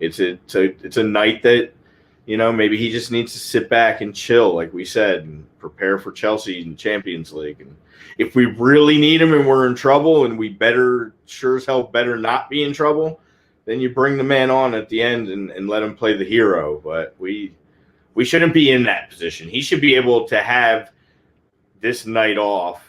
It's a night that, maybe he just needs to sit back and chill, like we said, and prepare for Chelsea and Champions League. And if we really need him and we're in trouble, and we sure as hell better not be in trouble, then you bring the man on at the end and let him play the hero. But we shouldn't be in that position. He should be able to have this night off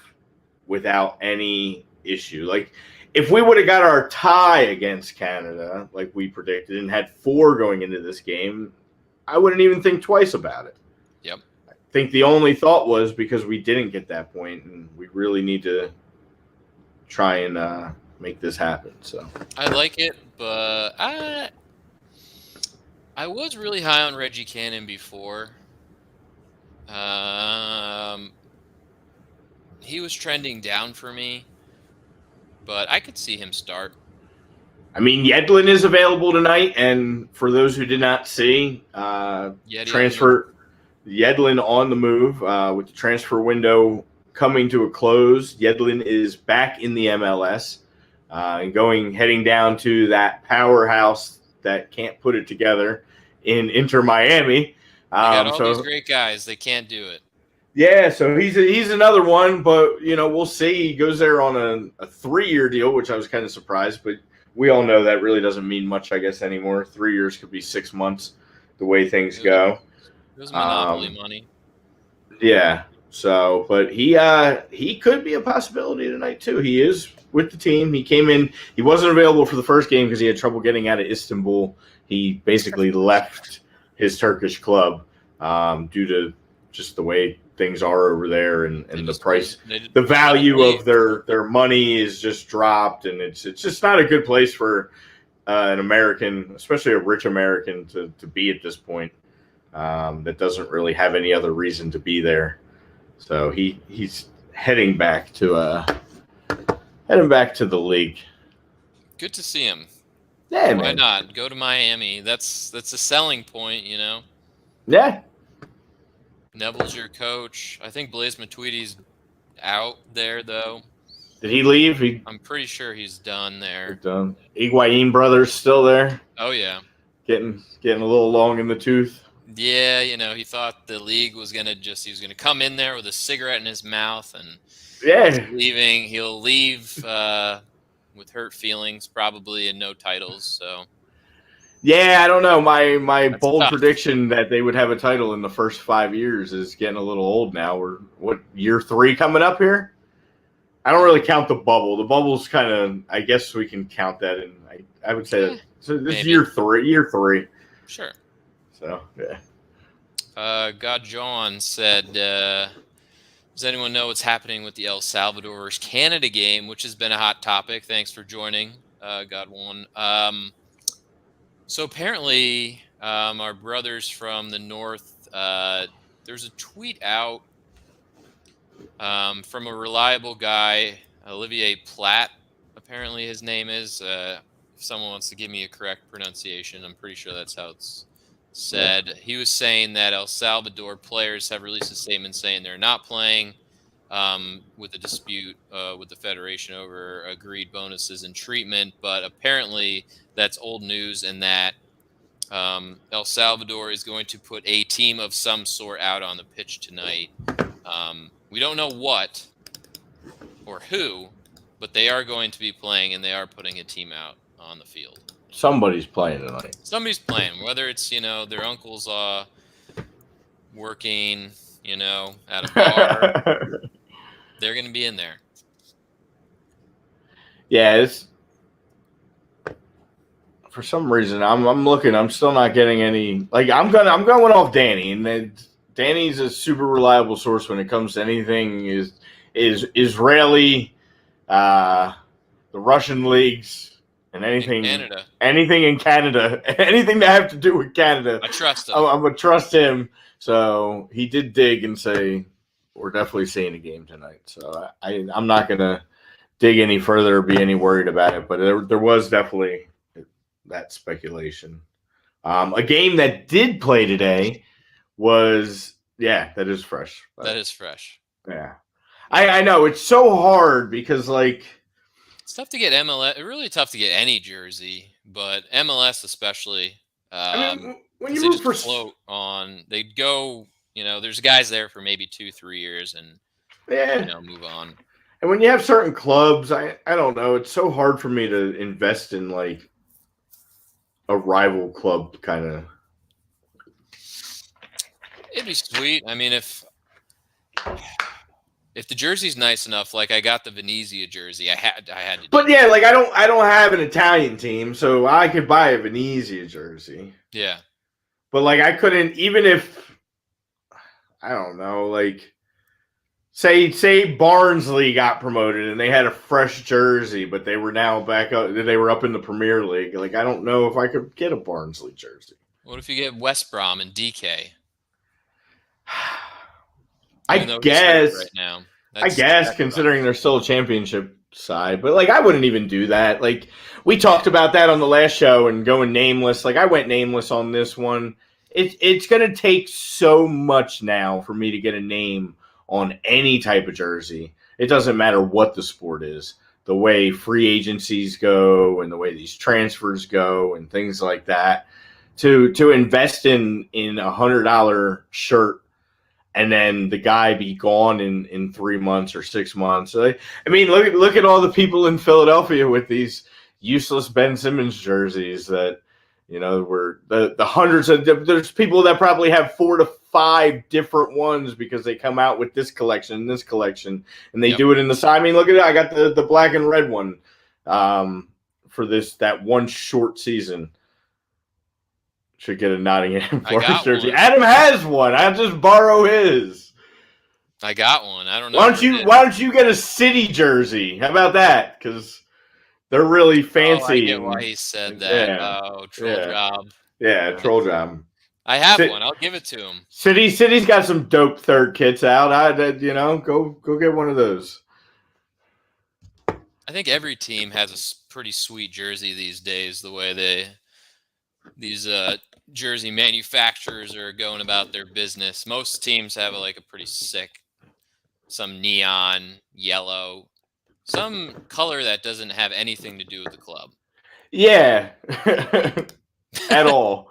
without any issue. Like, if we would have got our tie against Canada, like we predicted, and had 4 going into this game, I wouldn't even think twice about it. Yep. I think the only thought was because we didn't get that point, and we really need to try and make this happen. So I like it, but I was really high on Reggie Cannon before. He was trending down for me, but I could see him start. I mean, Yedlin is available tonight, and for those who did not see, transfer Yedlin on the move with the transfer window coming to a close. Yedlin is back in the MLS and heading down to that powerhouse that can't put it together in Inter Miami. They got all these great guys. They can't do it. Yeah, so he's another one, but we'll see. He goes there on a 3-year deal, which I was kind of surprised, but we all know that really doesn't mean much, I guess, anymore. 3 years could be 6 months, the way things go. It was monopoly money. Yeah. So, but he could be a possibility tonight too. He is with the team. He came in. He wasn't available for the first game because he had trouble getting out of Istanbul. He basically left his Turkish club due to just the way things are over there, and the price, the value of their money is just dropped, and it's just not a good place for an American, especially a rich American, to be at this point. that doesn't really have any other reason to be there. So he's heading back to the league. Good to see him. Yeah, Why man. not? Go to Miami. That's a selling point, you know. Yeah. Neville's your coach. I think Blaise Matuidi's out there though. Did he leave? I'm pretty sure he's done there. Done. Higuain brothers still there. Oh yeah. Getting a little long in the tooth. Yeah, you know, he thought the league was he was gonna come in there with a cigarette in his mouth and leaving. He'll leave with hurt feelings, probably, and no titles. So yeah, I don't know. My That's bold tough. prediction that they would have a title in the first 5 years is getting a little old now. We're year 3 coming up here? I don't really count the bubble. The bubble's kind of, I guess we can count that, and I would say that. So this is year 3. Year 3. Sure. So yeah. God John said, does anyone know what's happening with the El Salvador versus Canada game, which has been a hot topic? Thanks for joining, God one. So apparently, our brothers from the north, there's a tweet out from a reliable guy, Olivier Platt, apparently his name is. If someone wants to give me a correct pronunciation, I'm pretty sure that's how it's said. Yeah. He was saying that El Salvador players have released a statement saying they're not playing with a dispute with the federation over agreed bonuses and treatment, but apparently that's old news, and that El Salvador is going to put a team of some sort out on the pitch tonight. We don't know what or who, but they are going to be playing, and they are putting a team out on the field. Somebody's playing tonight. Somebody's playing, whether it's, their uncle's working, at a bar. They're going to be in there. Yeah, it's for some reason I'm looking. I'm still not getting any. Like I'm going off Danny, and Danny's a super reliable source when it comes to anything is Israeli, the Russian leagues. And anything in Canada, anything that have to do with Canada, I trust him. I'm gonna trust him. So he did dig and say we're definitely seeing a game tonight. So I'm not gonna dig any further or be any worried about it. But there was definitely that speculation. A game that did play today was that is fresh. That is fresh. Yeah, I know it's so hard because it's tough to get MLS. Really tough to get any jersey, but MLS especially. When you they move just float on, they go. There's guys there for maybe 2-3 years, and move on. And when you have certain clubs, I don't know. It's so hard for me to invest in a rival club kind of. It'd be sweet. I mean, if the jersey's nice enough, I got the Venezia jersey, I had to. But yeah, I don't have an Italian team, so I could buy a Venezia jersey. Yeah. But I couldn't, even if I don't know, say Barnsley got promoted and they had a fresh jersey, but they were now back up. They were up in the Premier League. I don't know if I could get a Barnsley jersey. What if you get West Brom and DK? I guess right now. That's considering they're still a championship side, but I wouldn't even do that. We talked about that on the last show and going nameless. I went nameless on this one. It's going to take so much now for me to get a name on any type of jersey. It doesn't matter what the sport is. The way free agencies go and the way these transfers go and things like that. To invest in $100 shirt and then the guy be gone in 3 months or 6 months. I mean, look at all the people in Philadelphia with these useless Ben Simmons jerseys that, were the hundreds of. There's people that probably have 4 to 5 different ones because they come out with this collection and this collection, and they do it in the side. I mean, look at it. I got the black and red one for that one short season. Should get a Nottingham Forest jersey. One. Adam has one. I'll just borrow his. I got one. I don't know. Why don't you get a City jersey? How about that? Because they're really fancy. I get why he said that. Yeah. Troll job. Yeah, troll job. I have one. I'll give it to him. City's got some dope third kits out. Go get one of those. I think every team has a pretty sweet jersey these days. The way these jersey manufacturers are going about their business. Most teams have a pretty sick, some neon yellow, some color that doesn't have anything to do with the club. Yeah, at all.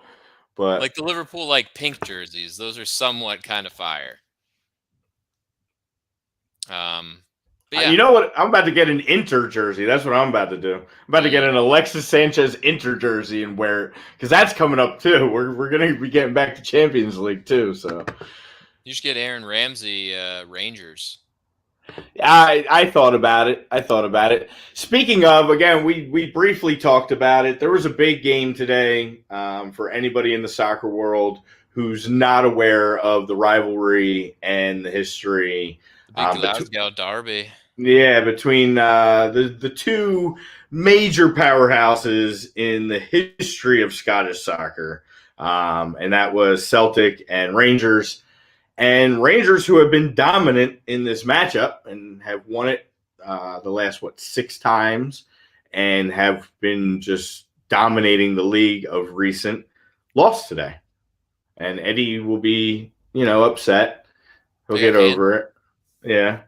But like the Liverpool pink jerseys, those are somewhat kind of fire. But yeah. You know what? I'm about to get an Inter jersey. That's what I'm about to do. I'm about to get an Alexis Sanchez Inter jersey and wear it because that's coming up too. We're gonna be getting back to Champions League too. So you should get Aaron Ramsey Rangers. I thought about it. Speaking of, again, we briefly talked about it. There was a big game today for anybody in the soccer world who's not aware of the rivalry and the history. Big Glasgow derby. Yeah, between the two major powerhouses in the history of Scottish soccer, and that was Celtic and Rangers. And Rangers, who have been dominant in this matchup and have won it the last, 6 times and have been just dominating the league of recent, lost today. And Eddie will be, upset. He'll get over it. Yeah.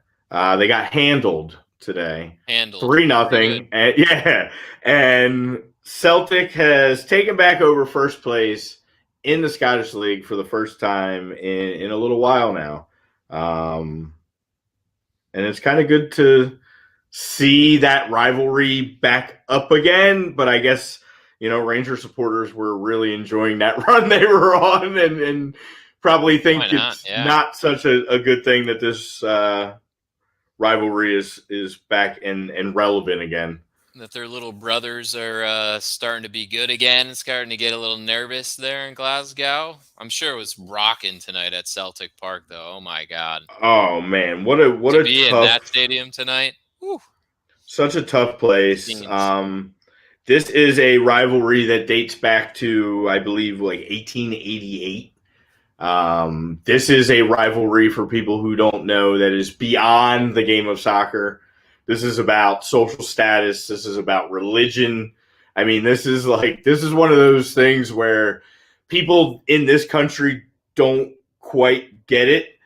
They got handled today. 3-0. And Celtic has taken back over first place in the Scottish League for the first time in a little while now. And it's kind of good to see that rivalry back up again. But I guess, Ranger supporters were really enjoying that run they were on and probably think it's not such a good thing that this rivalry is back and relevant again. That their little brothers are starting to be good again, starting to get a little nervous there in Glasgow. I'm sure it was rocking tonight at Celtic Park, though. Oh my God! Oh man, what a to be in that stadium tonight. Whew. Such a tough place. This is a rivalry that dates back to, I believe, 1888. This is a rivalry, for people who don't know, that is beyond the game of soccer. This is about social status. This is about religion. I mean, this is one of those things where people in this country don't quite get it.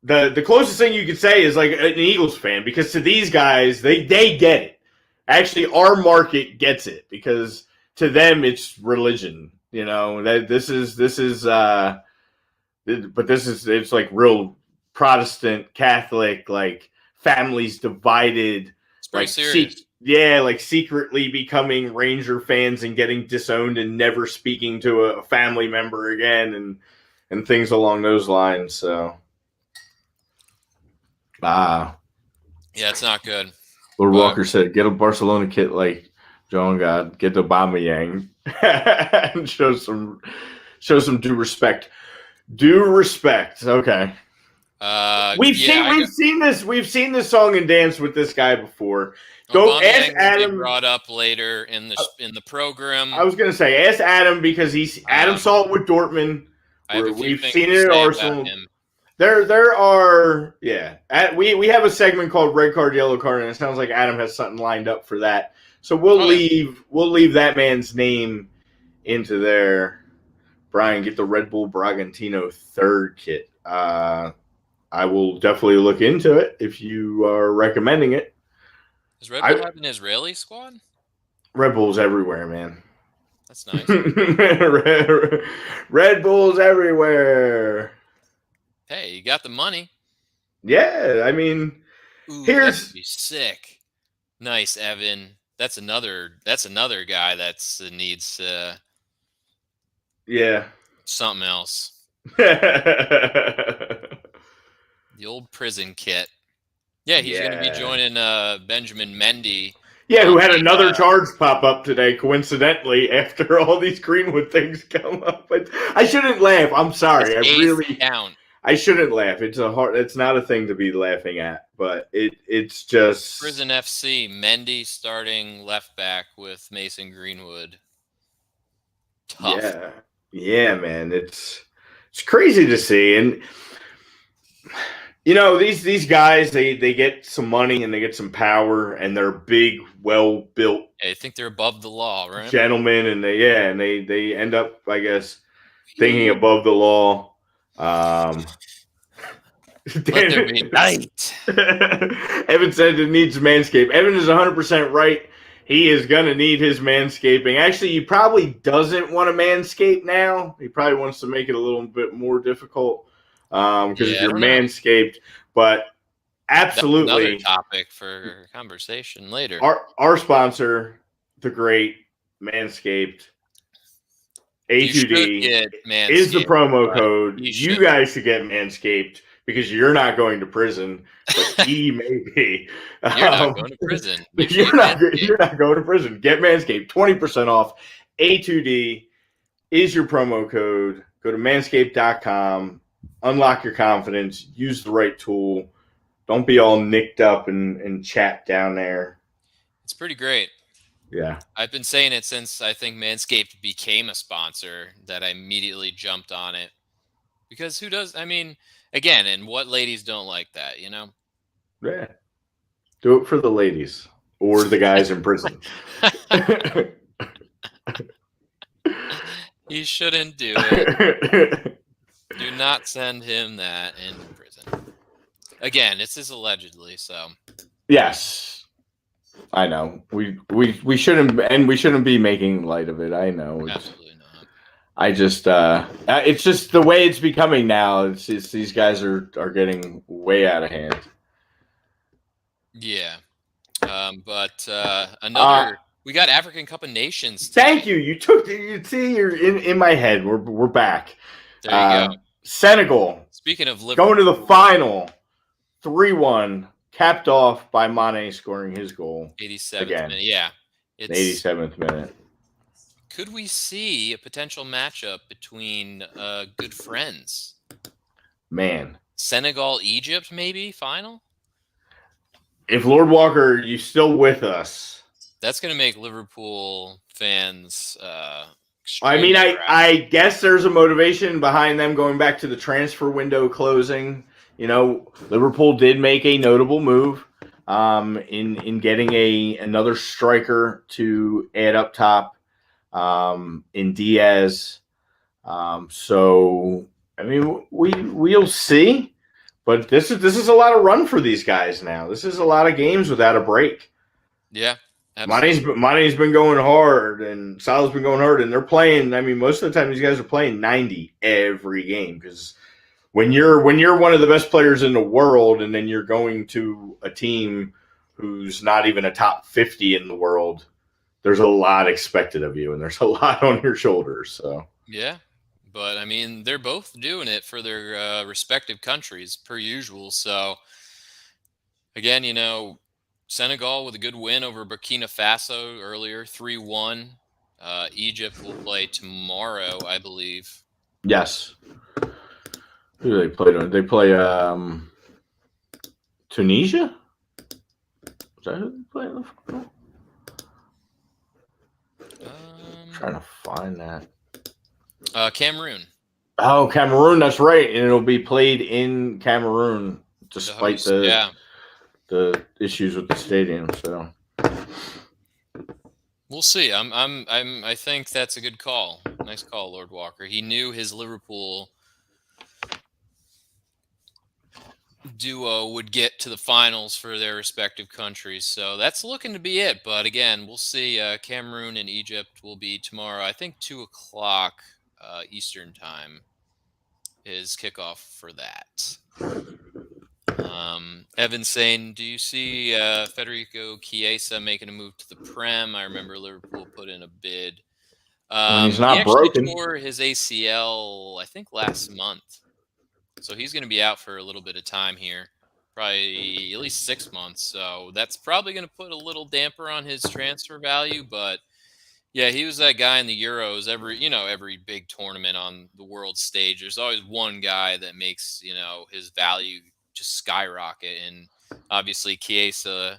The closest thing you could say is an Eagles fan, because to these guys, they get it. Actually, our market gets it, because to them it's religion. It's real Protestant, Catholic, families divided. It's pretty serious. Secretly becoming Ranger fans and getting disowned and never speaking to a family member again and things along those lines. So, yeah, it's not good. Lord Walker said, "Get a Barcelona kit like John God. Get the Aubameyang and show some due respect." Due respect. Okay. We've seen this song and dance with this guy before. Go ask Adam. Brought up later in the program. I was going to say, ask Adam, because Adam saw it with Dortmund. We've seen it at Arsenal. There are we have a segment called Red Card, Yellow Card, and it sounds like Adam has something lined up for that. So we'll leave that man's name into there. Brian, get the Red Bull Bragantino third kit. I will definitely look into it if you are recommending it. Does Red Bull have an Israeli squad? Red Bull's everywhere, man. That's nice. Red Bull's everywhere. Hey, you got the money. Yeah, I mean, that would be sick. Nice, Evan. That's another guy that needs something else. The old prison kit. Yeah, he's going to be joining Benjamin Mendy. Yeah, who had another charge pop up today, coincidentally, after all these Greenwood things come up. But I shouldn't laugh. I'm sorry. I shouldn't laugh. It's not a thing to be laughing at, but it's just Prison FC. Mendy starting left back with Mason Greenwood. Tough. Yeah, man, it's crazy to see, and these guys they get some money and they get some power, and they're big, well built I think they're above the law, right? gentlemen, and they end up, I guess, thinking above the law. Let there be light. Evan said it needs Manscaped. Evan is 100% right. He is going to need his manscaping. Actually, he probably doesn't want to manscape now. He probably wants to make it a little bit more difficult because if you're manscaped. But absolutely. That's another topic for conversation later. Our sponsor, the great Manscaped, A2D, is the promo code. You guys should get Manscaped because you're not going to prison, but he may be. You're not going to prison. You're not going to prison. Get Manscaped. 20% off. A2D is your promo code. Go to manscaped.com. Unlock your confidence. Use the right tool. Don't be all nicked up and chapped down there. It's pretty great. Yeah. I've been saying it since I think Manscaped became a sponsor that I immediately jumped on it. Because who does? I mean, again, and what ladies don't like that, you know? Yeah. Do it for the ladies or the guys in prison. He shouldn't do it. Do not send him that in prison. Again, this is allegedly, so. Yes. I know. We shouldn't, and we shouldn't be making light of it. I know. Absolutely not. I just it's just the way it's becoming now. It's these guys are getting way out of hand. Yeah. But another we got African Cup of Nations today. Thank you. You see, you're in my head. We're back. There you go. Senegal. Speaking of Liverpool, going to the final, 3-1, capped off by Mane scoring his goal. 87th minute. Yeah. It's 87th minute. Could we see a potential matchup between good friends? Man. Senegal, Egypt, maybe final? If Lord Walker, you still with us? That's going to make Liverpool fans I mean, I guess there's a motivation behind them going back to the transfer window closing. You know, Liverpool did make a notable move in getting another striker to add up top in Diaz. So I mean, we'll see, but this is a lot of run for these guys now. This is a lot of games without a break. Yeah. Mane's been going hard, and Salah's been going hard, and they're playing. I mean, most of the time these guys are playing 90 every game because when you're one of the best players in the world, and then you're going to a team who's not even a top 50 in the world, there's a lot expected of you, and there's a lot on your shoulders. So yeah, but I mean, they're both doing it for their respective countries per usual. So again, you know, Senegal with a good win over Burkina Faso earlier, 3-1. Egypt will play tomorrow, I believe. Yes. Who do they play? They play Tunisia? Is that who they play in the football? I'm trying to find that. Cameroon. Oh, Cameroon, that's right. And it'll be played in Cameroon despite the issues with the stadium. So we'll see. I think that's a good call. Nice call, Lord Walker. He knew his Liverpool duo would get to the finals for their respective countries. So that's looking to be it. But again, we'll see. Cameroon and Egypt will be tomorrow. I think 2:00 Eastern time is kickoff for that. Evan's saying, do you see Federico Chiesa making a move to the Prem? I remember Liverpool put in a bid. He's not broken. He tore his ACL, I think, last month. So he's going to be out for a little bit of time here, probably at least 6 months. So that's probably going to put a little damper on his transfer value. But yeah, he was that guy in the Euros. Every big tournament on the world stage, there's always one guy that makes, his value just skyrocket. And obviously Chiesa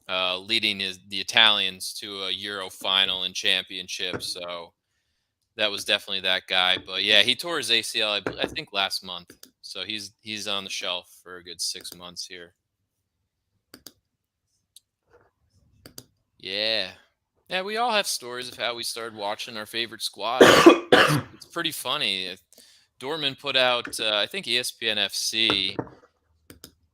leading the Italians to a Euro final and championship. So that was definitely that guy. But yeah, he tore his ACL, I think, last month. So he's on the shelf for a good 6 months here. Yeah. Yeah, we all have stories of how we started watching our favorite squad. It's pretty funny. Dortmund put out, I think ESPN FC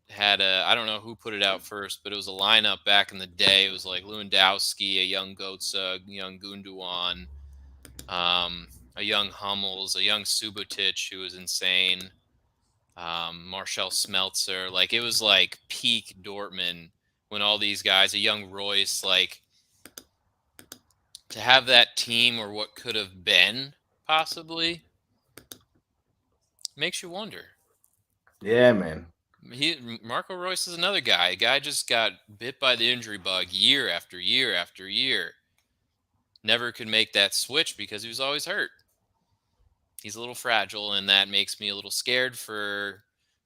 had I don't know who put it out first, but it was a lineup back in the day. It was like Lewandowski, a young Götze, a young Gundogan, a young Hummels, a young Subotic, who was insane, Marcel Smeltzer. Like, it was like peak Dortmund when all these guys, a young Royce, like, to have that team or what could have been possibly makes you wonder. Yeah, man. Marco Royce is another guy. A guy just got bit by the injury bug year after year after year. Never could make that switch because he was always hurt. He's a little fragile, and that makes me a little scared for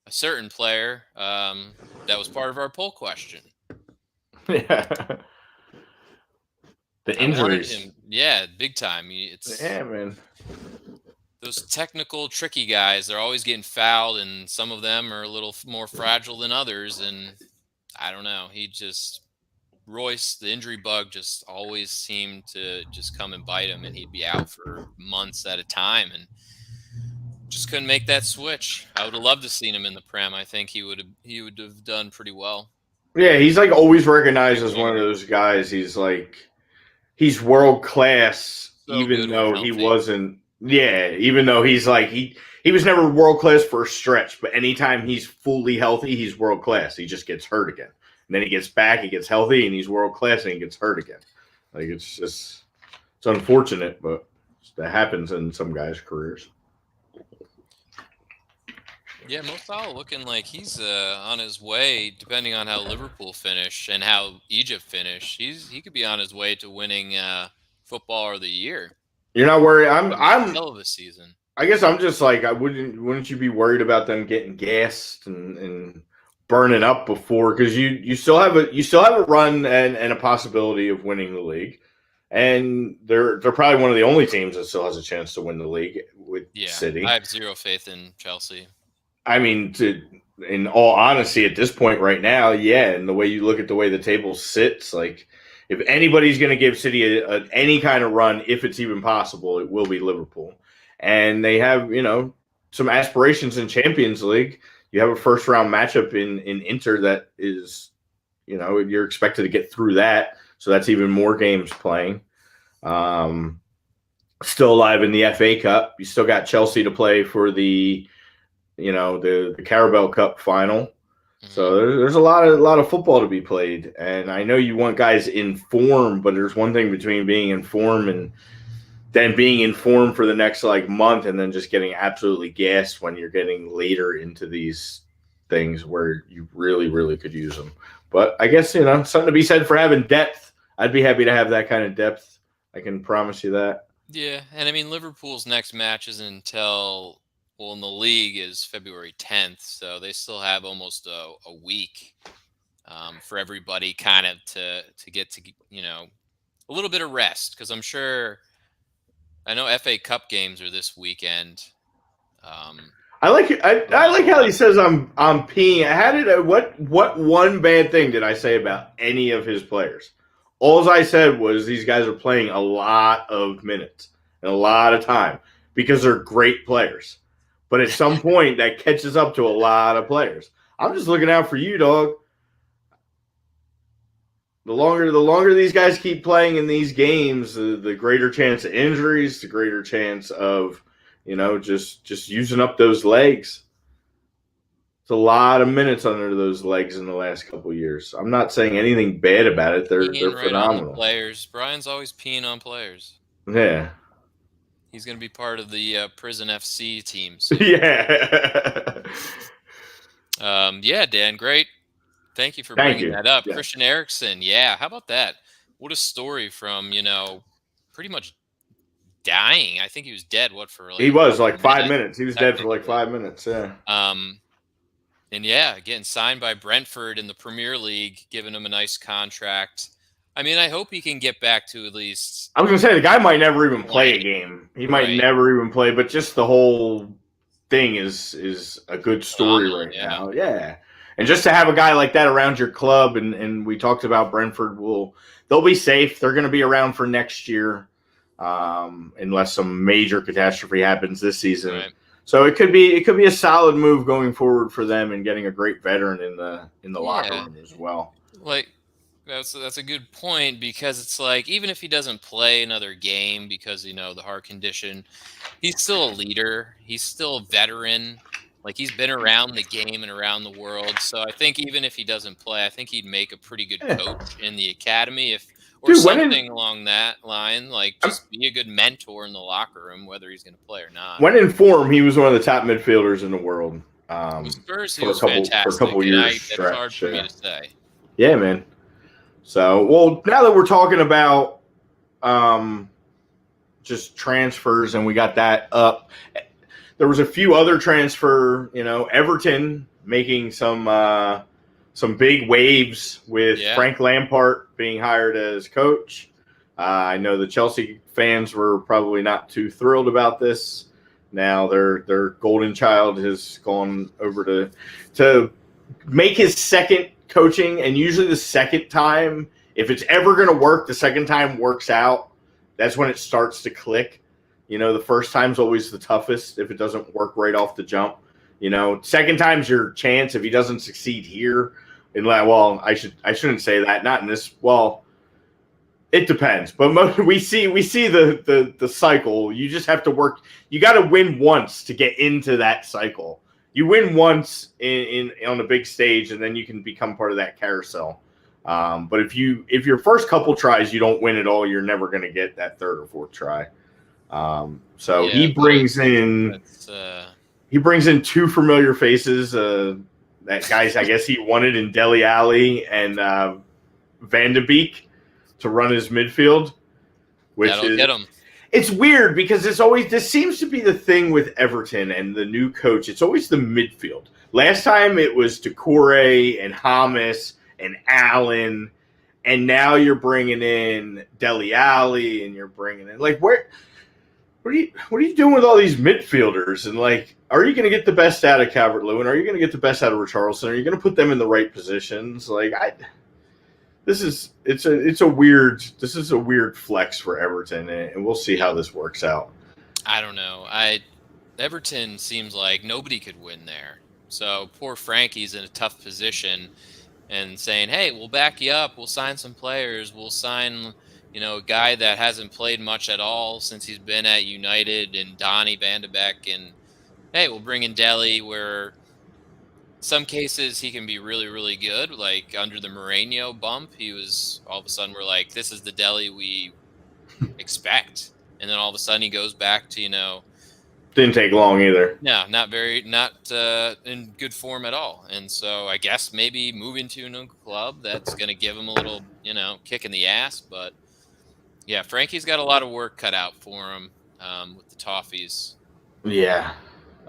a certain player that was part of our poll question. Yeah. The injuries. Yeah, big time. Yeah, man. Those technical, tricky guys, they're always getting fouled, and some of them are a little more fragile than others. And I don't know. Royce, the injury bug just always seemed to just come and bite him, and he'd be out for months at a time, and just couldn't make that switch. I would have loved to seen him in the Prem. I think he would have done pretty well. Yeah, he's like always recognized as one of those guys. He's world class, So even good though when he healthy. wasn't. Yeah, even though he's like he was never world class for a stretch, but anytime he's fully healthy, he's world class. He just gets hurt again, and then he gets back, he gets healthy, and he's world class, and he gets hurt again. Like, it's unfortunate, but that happens in some guys' careers. Yeah, Mo Salah looking like he's on his way, depending on how Liverpool finish and how Egypt finish. He could be on his way to winning Footballer of the Year. You're not worried. That'd be a hell of a season. I guess I'm just like, wouldn't you be worried about them getting gassed and burning up before, because you still have a run and a possibility of winning the league, and they're probably one of the only teams that still has a chance to win the league with City. I have zero faith in Chelsea. I mean, in all honesty, at this point right now, yeah, and the way you look at the way the table sits, like, if anybody's going to give City any kind of run, if it's even possible, it will be Liverpool. And they have, some aspirations in Champions League. You have a first-round matchup in Inter that is, you're expected to get through that. So that's even more games playing. Still alive in the FA Cup. You still got Chelsea to play for the Carabao Cup final. So there's a lot of football to be played, and I know you want guys in form, but there's one thing between being in form and then being in form for the next month, and then just getting absolutely gassed when you're getting later into these things where you really, really could use them. But I guess something to be said for having depth. I'd be happy to have that kind of depth. I can promise you that. Yeah, and I mean Liverpool's next match isn't until. Well, in the league is February 10th, so they still have almost a week for everybody kind of to get to, a little bit of rest, because I know FA Cup games are this weekend. I like how he says I'm peeing. What one bad thing did I say about any of his players? All I said was these guys are playing a lot of minutes and a lot of time because they're great players. But at some point, that catches up to a lot of players. I'm just looking out for you, dog. The longer these guys keep playing in these games, the greater chance of injuries, the greater chance of, just using up those legs. It's a lot of minutes under those legs in the last couple of years. I'm not saying anything bad about it. They're phenomenal. On the players. Brian's always peeing on players. Yeah. He's going to be part of the Prison FC team. So. Yeah. Yeah, Dan, great. Thank you for bringing that up. Yeah. Christian Erickson, yeah, how about that? What a story from, pretty much dying. I think he was dead, he was 5 minutes. He was dead for 5 minutes, yeah. And yeah, getting signed by Brentford in the Premier League, giving him a nice contract. I mean, I hope he can get back to at least. I was going to say, the guy might never even play a game. He might never even play, but just the whole thing is a good story right now. Yeah. And just to have a guy like that around your club, and we talked about Brentford, they'll be safe. They're going to be around for next year, unless some major catastrophe happens this season. Right. So it could be a solid move going forward for them and getting a great veteran in the locker room as well. Like, that's a good point, because it's like, even if he doesn't play another game because, the heart condition, he's still a leader. He's still a veteran. Like, he's been around the game and around the world. So I think even if he doesn't play, I think he'd make a pretty good coach in the academy something along that line. Like, just be a good mentor in the locker room, whether he's going to play or not. When in form, he was one of the top midfielders in the world. Spurs, he was fantastic. For a couple years. It's hard for me to say. Yeah, man. So, well, now that we're talking about just transfers and we got that up, there was a few other transfer, Everton making some big waves with Frank Lampard being hired as coach. I know the Chelsea fans were probably not too thrilled about this. Now their golden child has gone over to make his second coaching, and usually the second time, if it's ever going to work, the second time works out. That's when it starts to click. The first time's always the toughest if it doesn't work right off the jump. Second time's your chance if he doesn't succeed here. I shouldn't say that. Not in this. Well, it depends, but we see the cycle. You just have to work. You got to win once to get into that cycle. You win once on a big stage, and then you can become part of that carousel. But if your first couple tries you don't win at all, you're never going to get that third or fourth try. He brings in two familiar faces. That guys, I guess he wanted in Dele Alli and Van de Beek to run his midfield, That'll get him. It's weird because this seems to be the thing with Everton and the new coach. It's always the midfield. Last time it was Doucouré and Hamas and Allen, and now you're bringing in Dele Alli, and you're bringing in what are you doing with all these midfielders? And are you going to get the best out of Calvert-Lewin? Are you going to get the best out of Richarlison? Are you going to put them in the right positions? This is a weird flex for Everton, and we'll see how this works out. I don't know. Everton seems like nobody could win there. So poor Frankie's in a tough position, and saying, "Hey, we'll back you up. We'll sign some players. We'll sign, a guy that hasn't played much at all since he's been at United, and Donny van de Beek, and hey, we'll bring in Dele, where some cases he can be really, really good. Like under the Mourinho bump, he was all of a sudden we're like, this is the Dele we expect, and then all of a sudden he goes back to Didn't take long either. No, not in good form at all. And so I guess maybe moving to a new club that's going to give him a little, kick in the ass. But yeah, Frankie's got a lot of work cut out for him with the Toffees. Yeah.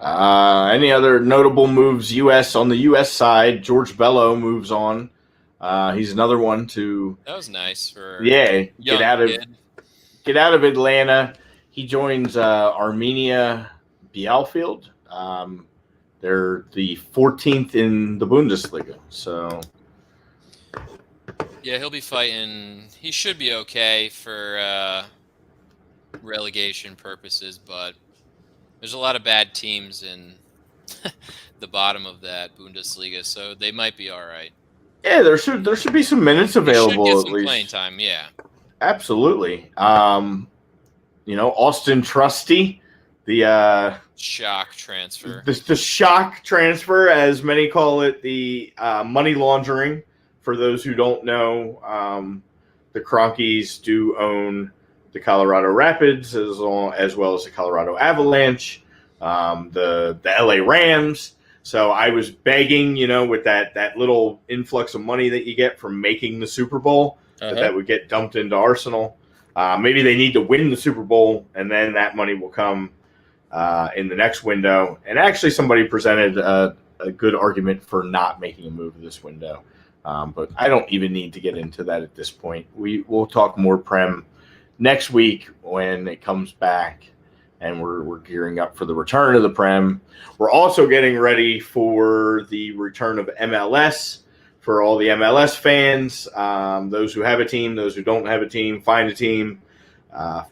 Any other notable moves on the U.S. side? George Bello moves on. He's another one to. That was nice for. Yeah, get out of Atlanta. He joins Arminia Bielefeld. They're the 14th in the Bundesliga. So. Yeah, he'll be fighting. He should be okay for relegation purposes, but there's a lot of bad teams in the bottom of that Bundesliga, so they might be all right. Yeah, there should be some minutes available get at some least. Playing time, yeah. Absolutely. Austin Trusty, the shock transfer. The shock transfer, as many call it, the money laundering. For those who don't know, the Cronkies do own the Colorado Rapids as well as the Colorado Avalanche, the LA Rams. So I was begging, with that little influx of money that you get from making the Super Bowl, that would get dumped into Arsenal. Maybe they need to win the Super Bowl, and then that money will come in the next window. And actually somebody presented a good argument for not making a move this window. But I don't even need to get into that at this point. We'll talk more Prem next week when it comes back, and we're gearing up for the return of the Prem. We're also getting ready for the return of MLS for all the MLS fans, those who have a team, those who don't have a team, find a team.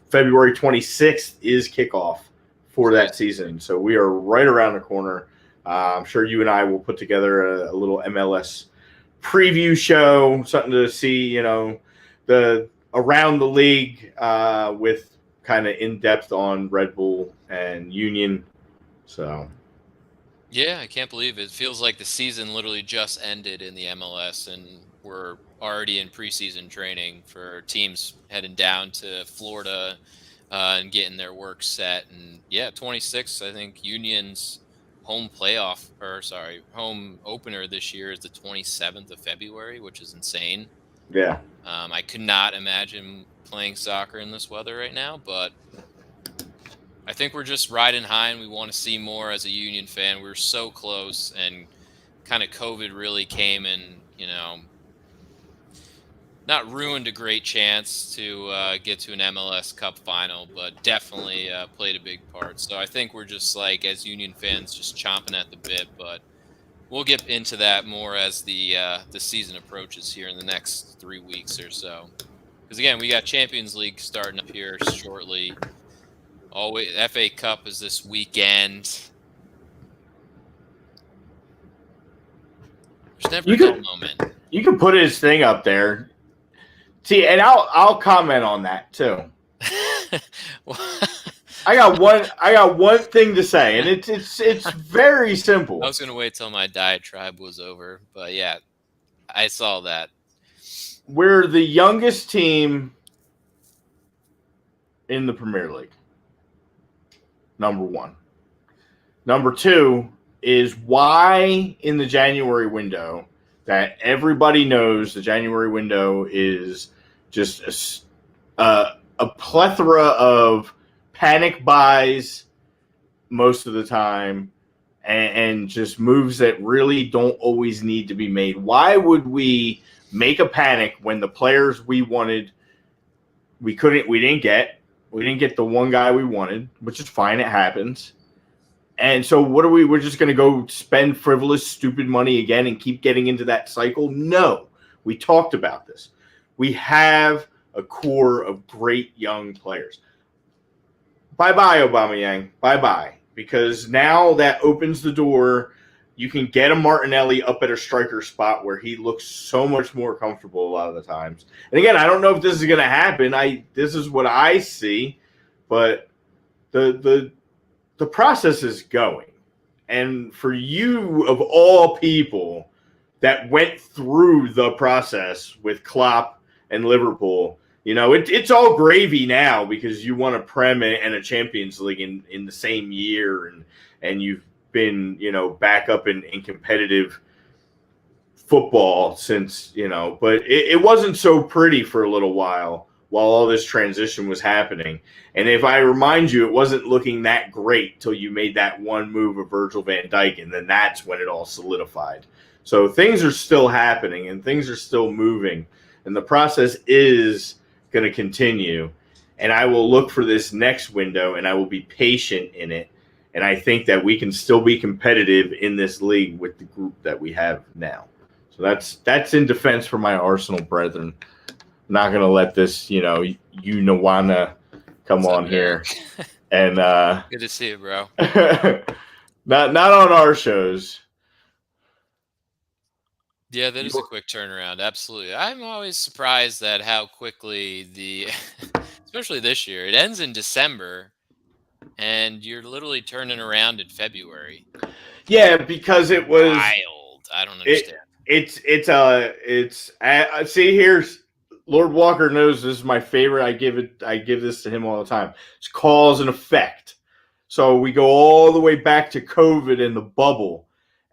February 26th is kickoff for that season, so we are right around the corner. I'm sure you and I will put together a little MLS preview show, something to see, the around the league with kind of in depth on Red Bull and Union. So, yeah, I can't believe it. It feels like the season literally just ended in the MLS, and we're already in preseason training for teams heading down to Florida and getting their work set. And yeah, 26, I think Union's home opener this year is the 27th of February, which is insane. Yeah. I could not imagine playing soccer in this weather right now, but I think we're just riding high, and we want to see more as a Union fan. We were so close, and kind of COVID really came and, not ruined a great chance to get to an MLS Cup final, but definitely played a big part. So I think we're just as Union fans, just chomping at the bit, but we'll get into that more as the season approaches here in the next 3 weeks or so. Because again, we got Champions League starting up here shortly. Always, FA Cup is this weekend. There's never a dull moment. You can put his thing up there. See, and I'll comment on that too. I got one thing to say, and it's very simple. I was gonna wait till my diatribe was over, but yeah, I saw that. We're the youngest team in the Premier League. Number one. Number two is why in the January window that everybody knows the January window is just a plethora of panic buys most of the time and just moves that really don't always need to be made. Why would we make a panic when the players we wanted we didn't get the one guy we wanted, which is fine, it happens. And so we're just going to go spend frivolous, stupid money again and keep getting into that cycle? No. We talked about this. We have a core of great young players. Bye-bye, Aubameyang. Bye-bye. Because now that opens the door. You can get a Martinelli up at a striker spot where he looks so much more comfortable a lot of the times. And again, I don't know if this is going to happen. This is what I see, but the process is going. And for you, of all people, that went through the process with Klopp and Liverpool, it's all gravy now because you won a Prem and a Champions League in the same year, and you've been, back up in competitive football since, but it wasn't so pretty for a little while all this transition was happening. And if I remind you, it wasn't looking that great till you made that one move of Virgil van Dijk, and then that's when it all solidified. So things are still happening and things are still moving, and the process is going to continue. And I will look for this next window, and I will be patient in it. And I think that we can still be competitive in this league with the group that we have now. So that's in defense for my Arsenal brethren. I'm not going to let this, Nawana come on here. And good to see you, bro. not on our shows. Yeah, that is a quick turnaround. Absolutely. I'm always surprised at how quickly especially this year, it ends in December. And you're literally turning around in February. Yeah, because it was wild. I don't understand. See, here's Lord Walker knows this is my favorite. I give this to him all the time. It's cause and effect. So we go all the way back to COVID and the bubble,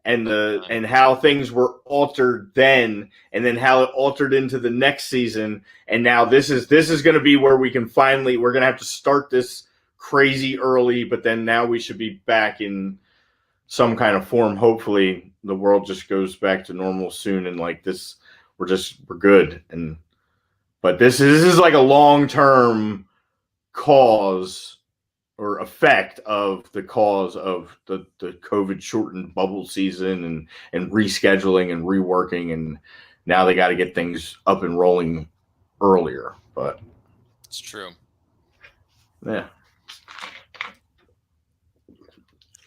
and how things were altered then, and then how it altered into the next season, and now this is going to be where we're going to have to start this crazy early, but then now we should be back in some kind of form. Hopefully the world just goes back to normal soon, and this we're good. But this is like a long-term cause or effect of the cause of the COVID shortened bubble season and rescheduling and reworking, and now they got to get things up and rolling earlier. But it's true. Yeah.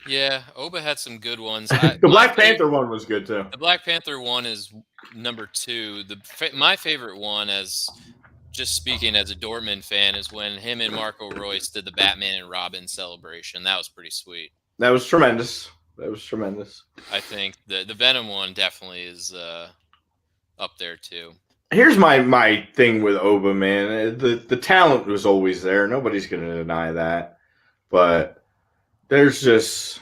Yeah, Oba had some good ones. The Black Panther one was good too. The Black Panther one is number 2. My favorite one, as just speaking as a Dortmund fan, is when him and Marco Royce did the Batman and Robin celebration. That was pretty sweet. That was tremendous. I think the Venom one definitely is up there too. Here's my thing with Oba, man. The talent was always there. Nobody's going to deny that. But there's just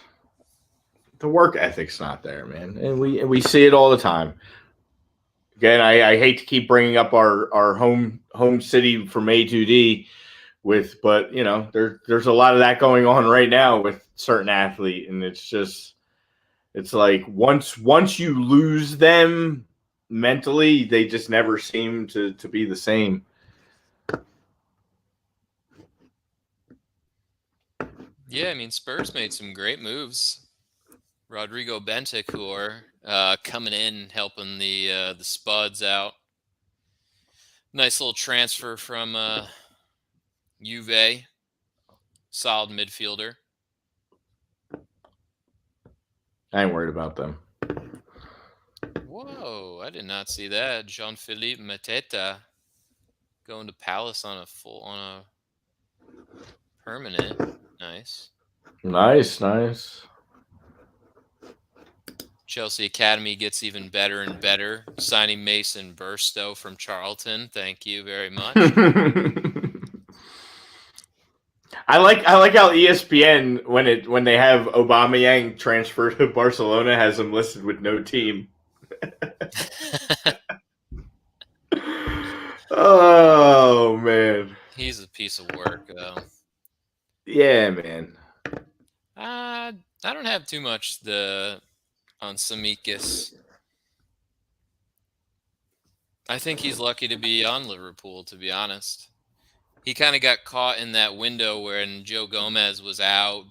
the work ethic's not there, man. And we see it all the time. Again, I hate to keep bringing up our home city from A2D but you know, there's a lot of that going on right now with certain athlete, and it's like once you lose them mentally, they just never seem to be the same. Yeah, I mean, Spurs made some great moves. Rodrigo Bentancur coming in, helping the Spuds out. Nice little transfer from Juve. Solid midfielder. I ain't worried about them. Whoa, I did not see that. Jean-Philippe Mateta going to Palace on a permanent. Nice. Chelsea Academy gets even better and better. Signing Mason Burstow from Charlton. Thank you very much. I like how ESPN when they have Aubameyang transferred to Barcelona has him listed with no team. Oh man, he's a piece of work though. Yeah, man. I don't have too much on Tsimikas. I think he's lucky to be on Liverpool, to be honest. He kind of got caught in that window when Joe Gomez was out,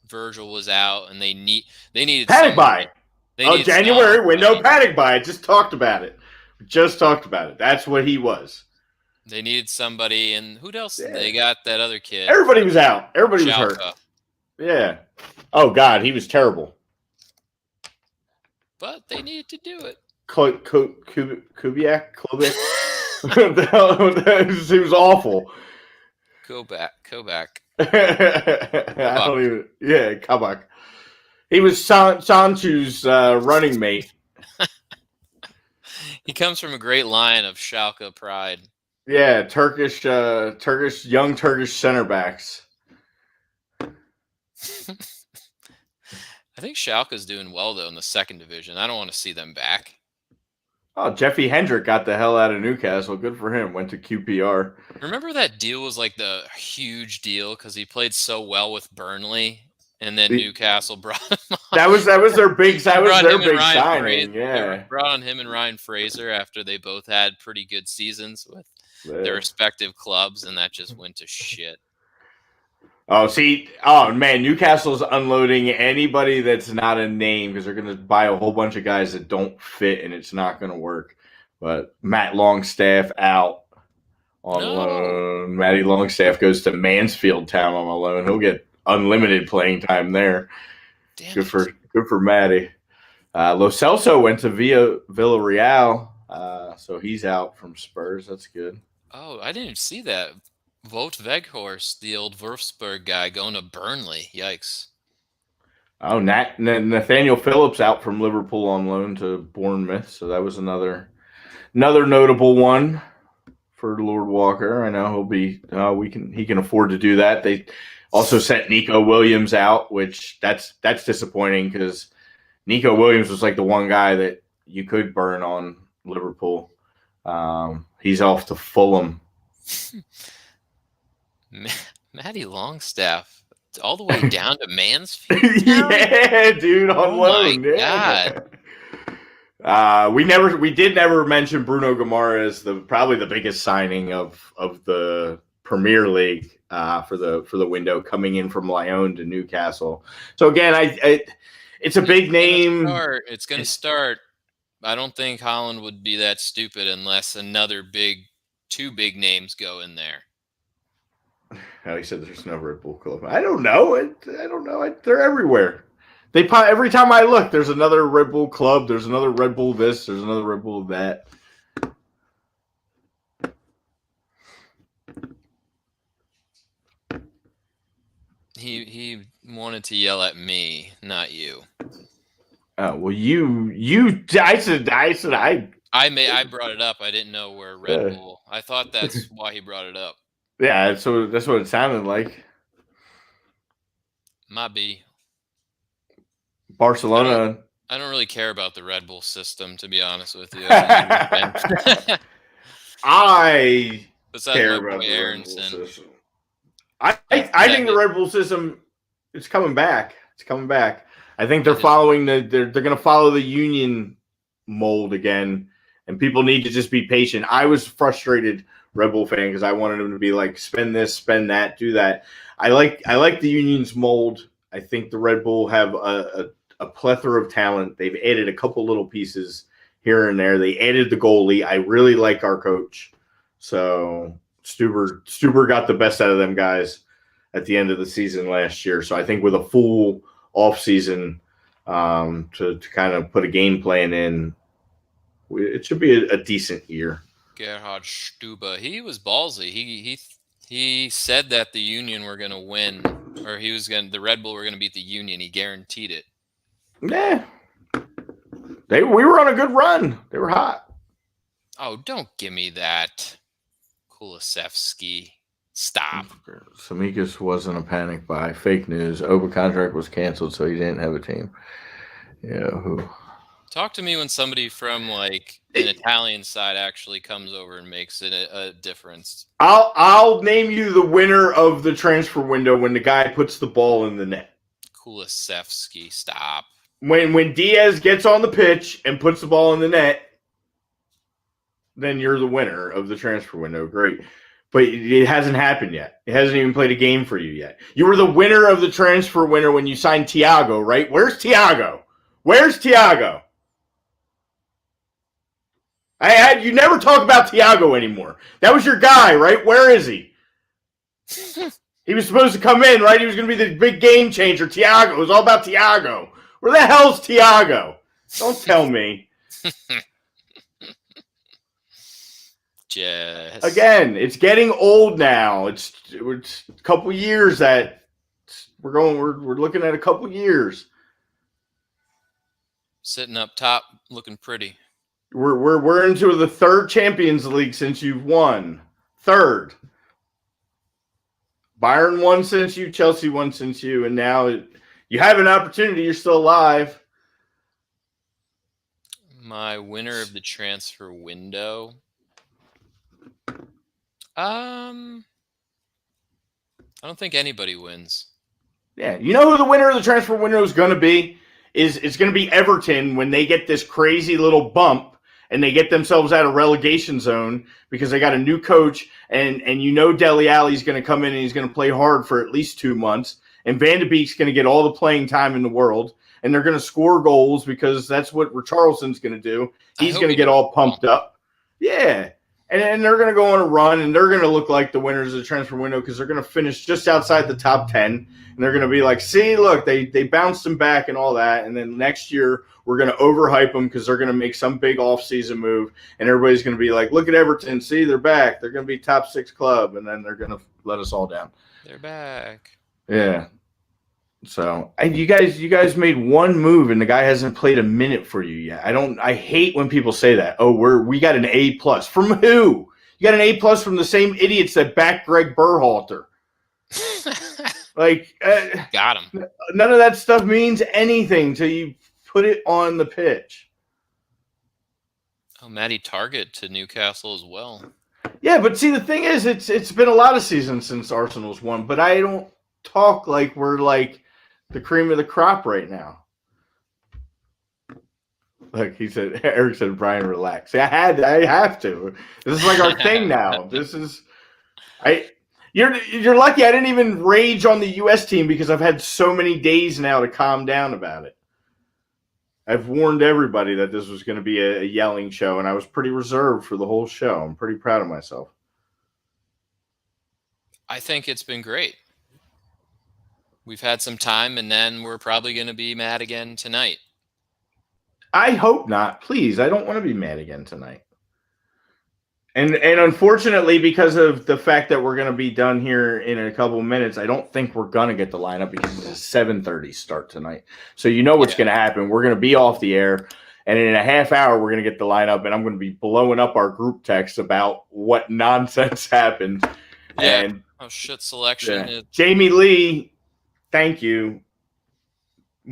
Virgil was out, and they needed panic buy. January window panic buy. I just talked about it. That's what he was. They needed somebody, and who else? Yeah. They got that other kid. Everybody was out. Everybody was hurt. Yeah. Oh God, he was terrible. But they needed to do it. Kubiak? He was awful. Go back. I don't even. Yeah, Kabak. He was Sanchu's running mate. He comes from a great line of Schalke pride. Yeah, young Turkish center backs. I think Schalke's doing well though in the second division. I don't want to see them back. Oh, Jeffy Hendrick got the hell out of Newcastle. Good for him. Went to QPR. Remember that deal was like the huge deal because he played so well with Burnley, and then Newcastle brought him on. That was their big signing. Yeah, they brought on him and Ryan Fraser after they both had pretty good seasons with their respective clubs, and that just went to shit. Oh man, Newcastle's unloading anybody that's not a name because they're going to buy a whole bunch of guys that don't fit, and it's not going to work. But Matt Longstaff out on loan. Matty Longstaff goes to Mansfield Town on a loan. He'll get unlimited playing time there. Good for Matty. Lo Celso went to Villarreal, so he's out from Spurs. That's good. Oh, I didn't see that. Wout Weghorst, the old Wolfsburg guy, going to Burnley. Yikes. Oh, Nathaniel Phillips out from Liverpool on loan to Bournemouth. So that was another notable one for Lord Walker. I know he'll be he can afford to do that. They also sent Nico Williams out, which that's disappointing because Nico Williams was like the one guy that you could burn on Liverpool. He's off to Fulham. Matty Longstaff, all the way down to Mansfield. Yeah, dude, on loan. My God. We did never mention Bruno Gamara as probably the biggest signing of the Premier League for the window, coming in from Lyon to Newcastle. So again, it's a big name. It's going to start. I don't think Holland would be that stupid unless two big names go in there. Oh, he said there's no Red Bull Club. I don't know. I don't know. They're everywhere. Every time I look, there's another Red Bull Club. There's another Red Bull this. There's another Red Bull that. He wanted to yell at me, not you. Oh well, I brought it up. I didn't know where Red Bull. I thought that's why he brought it up. Yeah, so that's what it sounded like. Might be. Barcelona. I don't really care about the Red Bull system, to be honest with you. I Besides care my about boy the Erickson. Red Bull system. I think the Red Bull system is coming back. It's coming back. I think they're following they're going to follow the union mold again, and people need to just be patient. I was frustrated Red Bull fan because I wanted them to be like, spend this, spend that, do that. I like the union's mold. I think the Red Bull have a plethora of talent. They've added a couple little pieces here and there. They added the goalie. I really like our coach. So Stuber got the best out of them guys at the end of the season last year. So I think with a full off season to kind of put a game plan in, it should be a decent year. Gerhard Stuber, he was ballsy. He said that the Union were going to win, or the Red Bull were going to beat the Union. He guaranteed it. Yeah, we were on a good run. They were hot. Oh, don't give me that, Kulusevski. Stop. Samikas wasn't a panic buy. Fake news. Oba contract was canceled, so he didn't have a team. Yeah. Talk to me when somebody from like an Italian side actually comes over and makes it a difference. I'll name you the winner of the transfer window when the guy puts the ball in the net. Kulusevski, stop. When Diaz gets on the pitch and puts the ball in the net, then you're the winner of the transfer window. Great. But it hasn't happened yet. It hasn't even played a game for you yet. You were the winner of the transfer winner when you signed Thiago, right? Where's Thiago? You never talk about Thiago anymore. That was your guy, right? Where is he? He was supposed to come in, right? He was going to be the big game changer. Thiago. It was all about Thiago. Where the hell's Thiago? Don't tell me. Just... Again, it's getting old now. It's a couple years that we're looking at a couple years. Sitting up top, looking pretty. We're into the third Champions League since you've won. Third. Bayern won since you, Chelsea won since you, and now you have an opportunity. You're still alive. My winner of the transfer window. I don't think anybody wins. Yeah, you know who the winner of the transfer window is going to be? It's going to be Everton when they get this crazy little bump and they get themselves out of relegation zone because they got a new coach and you know Dele Alli's going to come in and he's going to play hard for at least 2 months, and Van de Beek's going to get all the playing time in the world, and they're going to score goals because that's what Richarlison's going to do. He's going to get all pumped up. Yeah. And they're going to go on a run, and they're going to look like the winners of the transfer window because they're going to finish just outside the top 10. And they're going to be like, see, look, they bounced them back and all that. And then next year, we're going to overhype them because they're going to make some big offseason move. And everybody's going to be like, look at Everton. See, they're back. They're going to be top 6 club. And then they're going to let us all down. They're back. Yeah. So you guys made one move and the guy hasn't played a minute for you yet. I hate when people say that. Oh, we got an A+. From who? You got an A+ from the same idiots that backed Greg Berhalter. Got him. None of that stuff means anything till you put it on the pitch. Oh, Matty Target to Newcastle as well. Yeah, but see, the thing is, it's been a lot of seasons since Arsenal's won, but I don't talk like we're like the cream of the crop right now. Look, he said, Erickson, Brian, relax. I have to. This is like our thing now. You're lucky I didn't even rage on the U.S. team because I've had so many days now to calm down about it. I've warned everybody that this was going to be a yelling show, and I was pretty reserved for the whole show. I'm pretty proud of myself. I think it's been great. We've had some time, and then we're probably going to be mad again tonight. I hope not. Please, I don't want to be mad again tonight. And unfortunately, because of the fact that we're going to be done here in a couple of minutes, I don't think we're going to get the lineup because it's a 7:30 start tonight. So you know what's going to happen. We're going to be off the air, and in a half hour, we're going to get the lineup, and I'm going to be blowing up our group text about what nonsense happened. Yeah. And shit selection. Yeah. Jamie Lee, thank you.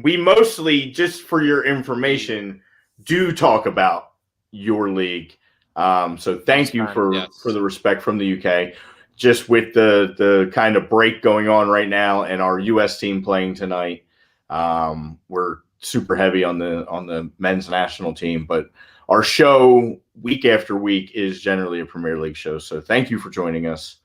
We mostly, just for your information, do talk about your league. So thank you for the respect from the UK. Just with the kind of break going on right now and our US team playing tonight, we're super heavy on the men's national team. But our show week after week is generally a Premier League show. So thank you for joining us.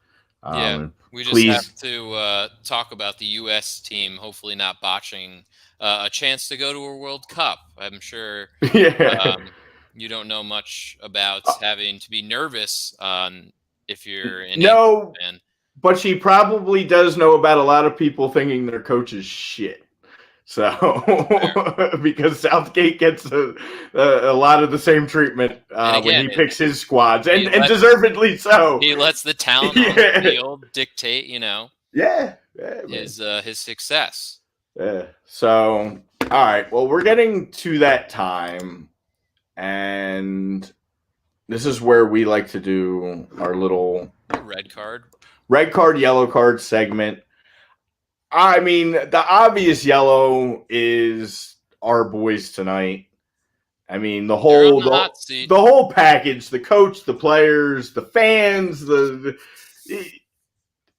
We just have to talk about the U.S. team, hopefully not botching a chance to go to a World Cup. I'm sure you don't know much about having to be nervous if you're an fan. But she probably does know about a lot of people thinking their coach is shit. So because Southgate gets a lot of the same treatment when he picks his squads, and deservedly so. He lets the talent on the field dictate, his success. Yeah. So, all right. Well, we're getting to that time, and this is where we like to do our little red card, yellow card segment. I mean, the obvious yellow is our boys tonight. I mean, the whole package, the coach, the players, the fans,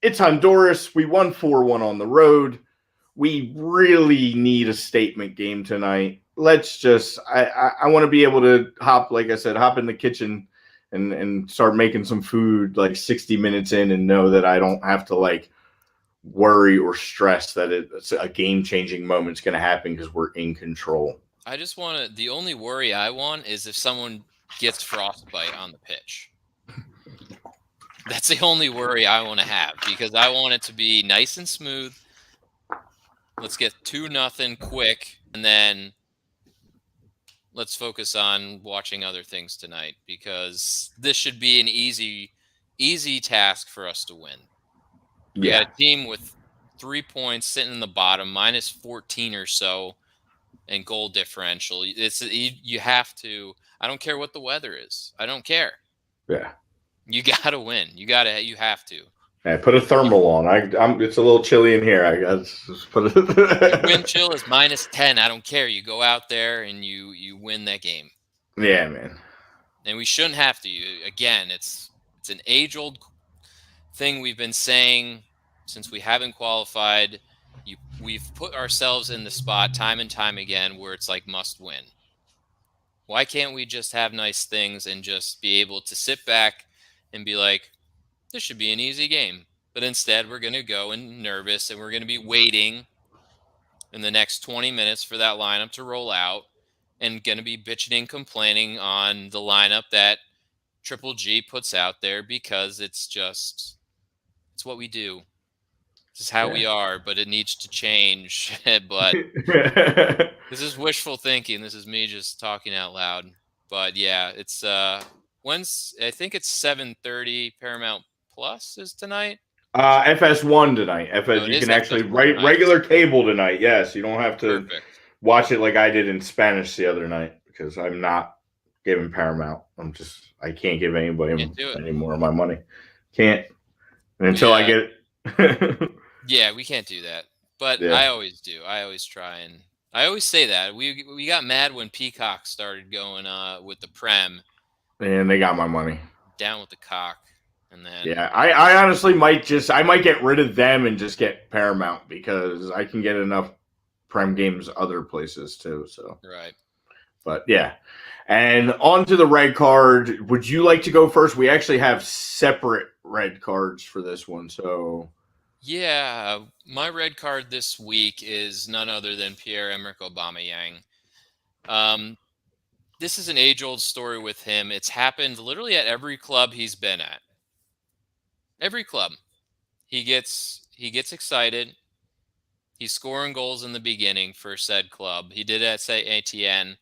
it's Honduras. We won 4-1 on the road. We really need a statement game tonight. Let's just I want to be able to hop in the kitchen and start making some food like 60 minutes in and know that I don't have to worry or stress that it's a game-changing moment's going to happen because we're in control. I just want to. The only worry I want is if someone gets frostbite on the pitch. That's the only worry I want to have because I want it to be nice and smooth. Let's get 2-0 quick, and then let's focus on watching other things tonight because this should be an easy task for us to win. We got a team with 3 points sitting in the bottom, minus 14 or so, and goal differential. You have to. I don't care what the weather is. I don't care. Yeah, you got to win. You have to. Yeah, put a thermal on. It's a little chilly in here. I guess just put it. The wind chill is minus 10. I don't care. You go out there and you win that game. Yeah, man. And we shouldn't have to. Again, it's an age-old thing we've been saying since we haven't qualified. We've put ourselves in the spot time and time again where it's like must win. Why can't we just have nice things and just be able to sit back and be like, this should be an easy game? But instead, we're going to go and nervous, and we're going to be waiting in the next 20 minutes for that lineup to roll out and going to be bitching and complaining on the lineup that Triple G puts out there because it's what we do. This is how we are, but it needs to change. But this is wishful thinking. This is me just talking out loud. But yeah, it's I think it's 7:30 Paramount Plus is tonight. FS1 tonight. You can actually regular cable tonight. Yes, you don't have to watch it like I did in Spanish the other night because I'm not giving Paramount. I can't give anybody any more of my money. Can't until I get it. Yeah, we can't do that. But I always do. I always try, and I always say that. We got mad when Peacock started going with the Prem. And they got my money. Down with the cock. And then I honestly might get rid of them and just get Paramount because I can get enough Prem games other places too. So right. But yeah. And on to the red card. Would you like to go first? We actually have separate red cards for this one. So Yeah, my red card this week is none other than Pierre-Emerick Aubameyang. This is an age-old story with him. It's happened literally at every club he's been at. Every club. He gets excited. He's scoring goals in the beginning for said club. He did at Saint Etienne.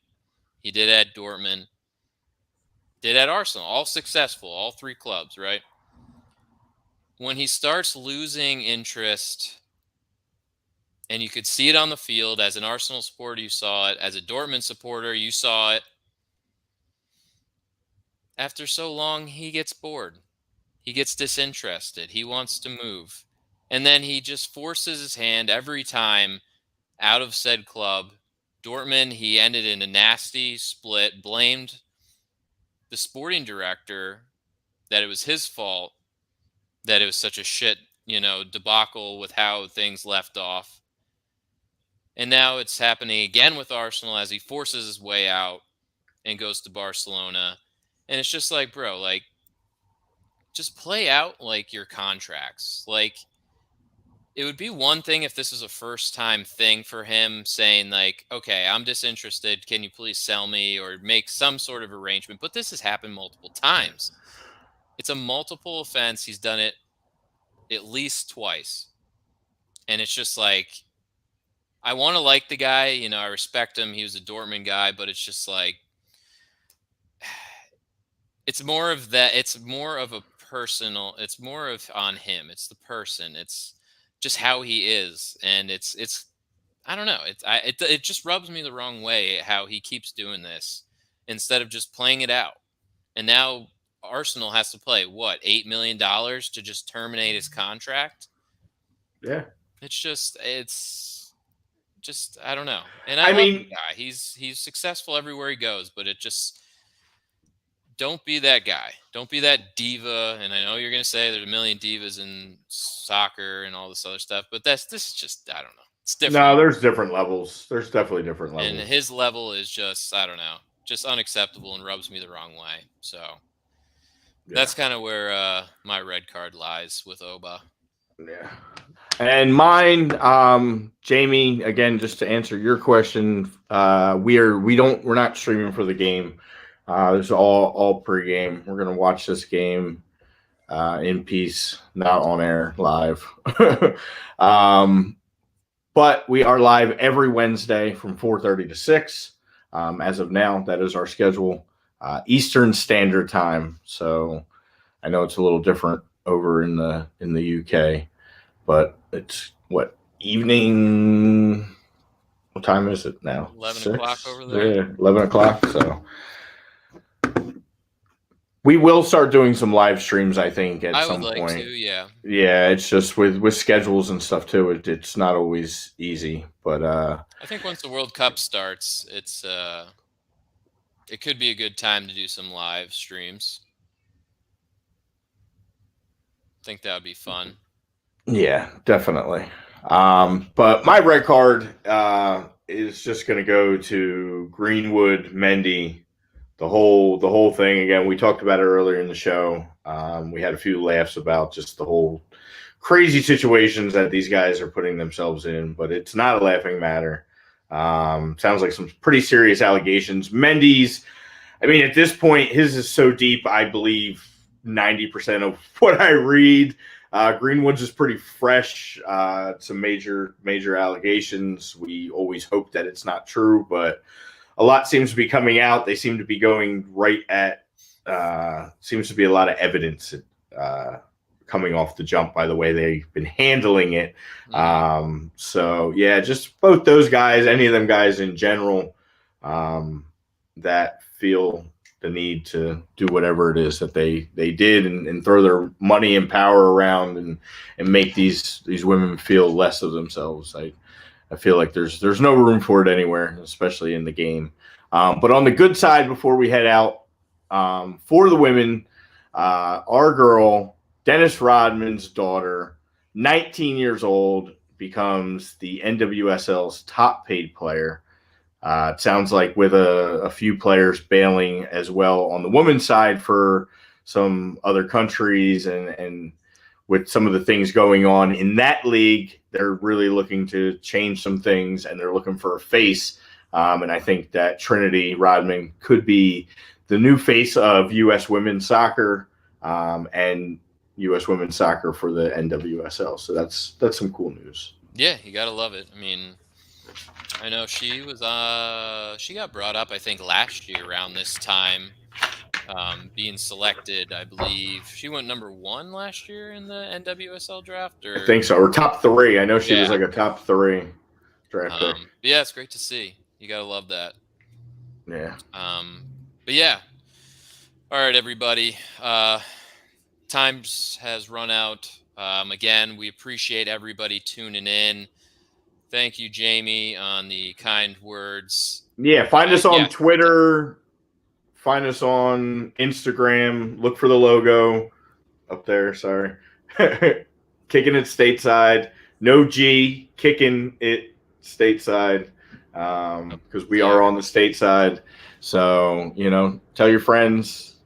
He did at Dortmund. Did at Arsenal. All successful. All three clubs, right? When he starts losing interest, and you could see it on the field, as an Arsenal supporter, you saw it. As a Dortmund supporter, you saw it. After so long, he gets bored. He gets disinterested. He wants to move. And then he just forces his hand every time out of said club. Dortmund, he ended in a nasty split, blamed the sporting director that it was his fault, that it was such a shit, debacle with how things left off. And now it's happening again with Arsenal as he forces his way out and goes to Barcelona. And it's just like, bro, like, just play out like your contracts. Like, it would be one thing if this was a first time thing for him, saying like, okay, I'm disinterested. Can you please sell me or make some sort of arrangement? But this has happened multiple times. It's a multiple offense. He's done it at least twice. And it's just like, I want to like the guy, I respect him. He was a Dortmund guy, but it's just like, it's more of that. It's more of a personal, it's more of on him. It's the person. It's just how he is. And it's, I don't know. It just rubs me the wrong way how he keeps doing this instead of just playing it out. And now Arsenal has to play what, $8 million to just terminate his contract. yeah, It's just I don't know. And I mean, love the guy. He's successful everywhere he goes, but it just, don't be that guy. Don't be that diva. And I know you're going to say there's a million divas in soccer and all this other stuff, but this is just, I don't know. It's different. No, there's different levels. There's definitely different levels. And his level is just, I don't know, just unacceptable and rubs me the wrong way. So that's kind of where my red card lies with Oba. Yeah. And mine, Jamie, again, just to answer your question, we're not streaming for the game. This is all pregame. We're gonna watch this game in peace, not on air live. But we are live every Wednesday from 4:30 to 6. As of now, that is our schedule, Eastern Standard Time. So I know it's a little different over in the UK, but it's what evening? What time is it now? 11 o'clock over there. Yeah, 11 o'clock. So we will start doing some live streams, I think, at some point. I would like to, yeah. Yeah, it's just with schedules and stuff too. It's not always easy, but I think once the World Cup starts, it could be a good time to do some live streams. I think that would be fun. Yeah, definitely. But my red card is just going to go to Greenwood, Mendy, the whole thing. Again, we talked about it earlier in the show. We had a few laughs about just the whole crazy situations that these guys are putting themselves in, but it's not a laughing matter. Sounds like some pretty serious allegations. Mendy's, I mean, at this point, his is so deep, I believe 90% of what I read. Greenwood's is pretty fresh. Some major allegations. We always hope that it's not true, but a lot seems to be coming out. They seem to be going right at seems to be a lot of evidence coming off the jump by the way they've been handling it. So yeah, just both those guys, any of them guys in general, that feel the need to do whatever it is that they did and throw their money and power around and make these women feel less of themselves. I feel like there's no room for it anywhere, especially in the game. But on the good side, before we head out, for the women, our girl, Dennis Rodman's daughter, 19 years old, becomes the NWSL's top paid player. It sounds like with a few players bailing as well on the women's side for some other countries, and with some of the things going on in that league, they're really looking to change some things, and they're looking for a face. And I think that Trinity Rodman could be the new face of U.S. women's soccer, and U.S. women's soccer for the NWSL. So that's some cool news. Yeah, you gotta love it. I mean, I know she got brought up, I think, last year around this time, being selected. I believe she went number 1 last year in the NWSL draft. I think so, or top 3. I know she was like a top 3 draft pick. Yeah, it's great to see. You gotta love that. Yeah. But yeah. All right, everybody. Times has run out. Again, we appreciate everybody tuning in. Thank you, Jamie, on the kind words. Yeah, find us on Twitter. Find us on Instagram. Look for the logo up there. Sorry. Kicking it stateside. No G. Kicking it stateside. Because we are on the stateside. So, tell your friends.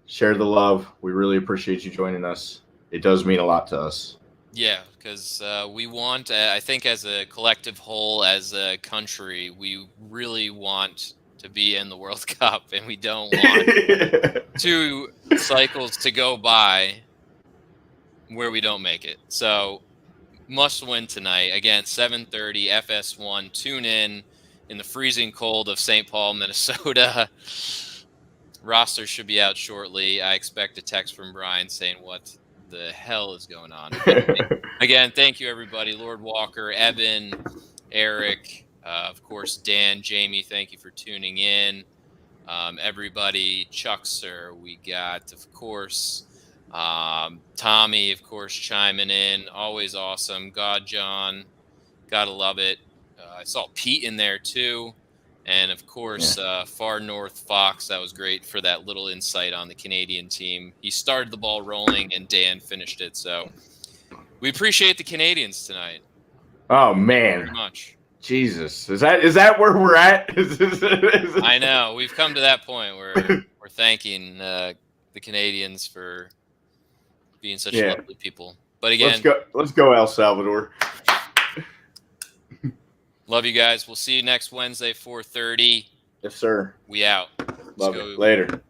Share the love. We really appreciate you joining us. It does mean a lot to us. Yeah, because we want, I think as a collective whole, as a country, we really want to be in the World Cup, and we don't want 2 cycles to go by where we don't make it. So, must win tonight. Again, 7:30, FS1. Tune in the freezing cold of St. Paul, Minnesota. Roster should be out shortly. I expect a text from Brian saying what the hell is going on. Again, thank you, everybody. Lord Walker, Evan, Eric, of course, Dan, Jamie, thank you for tuning in. Everybody, Chuck, sir, we got, of course, Tommy, of course, chiming in. Always awesome. God, John, gotta love it. I saw Pete in there, too. And, of course, Far North Fox, that was great for that little insight on the Canadian team. He started the ball rolling, and Dan finished it. So we appreciate the Canadians tonight. Oh, man. Very much. Jesus. Is that where we're at? I know. We've come to that point where we're thanking the Canadians for being such lovely people. But, again, let's go El Salvador. Love you guys. We'll see you next Wednesday, 4:30. Yes, sir. We out. Love it. Later.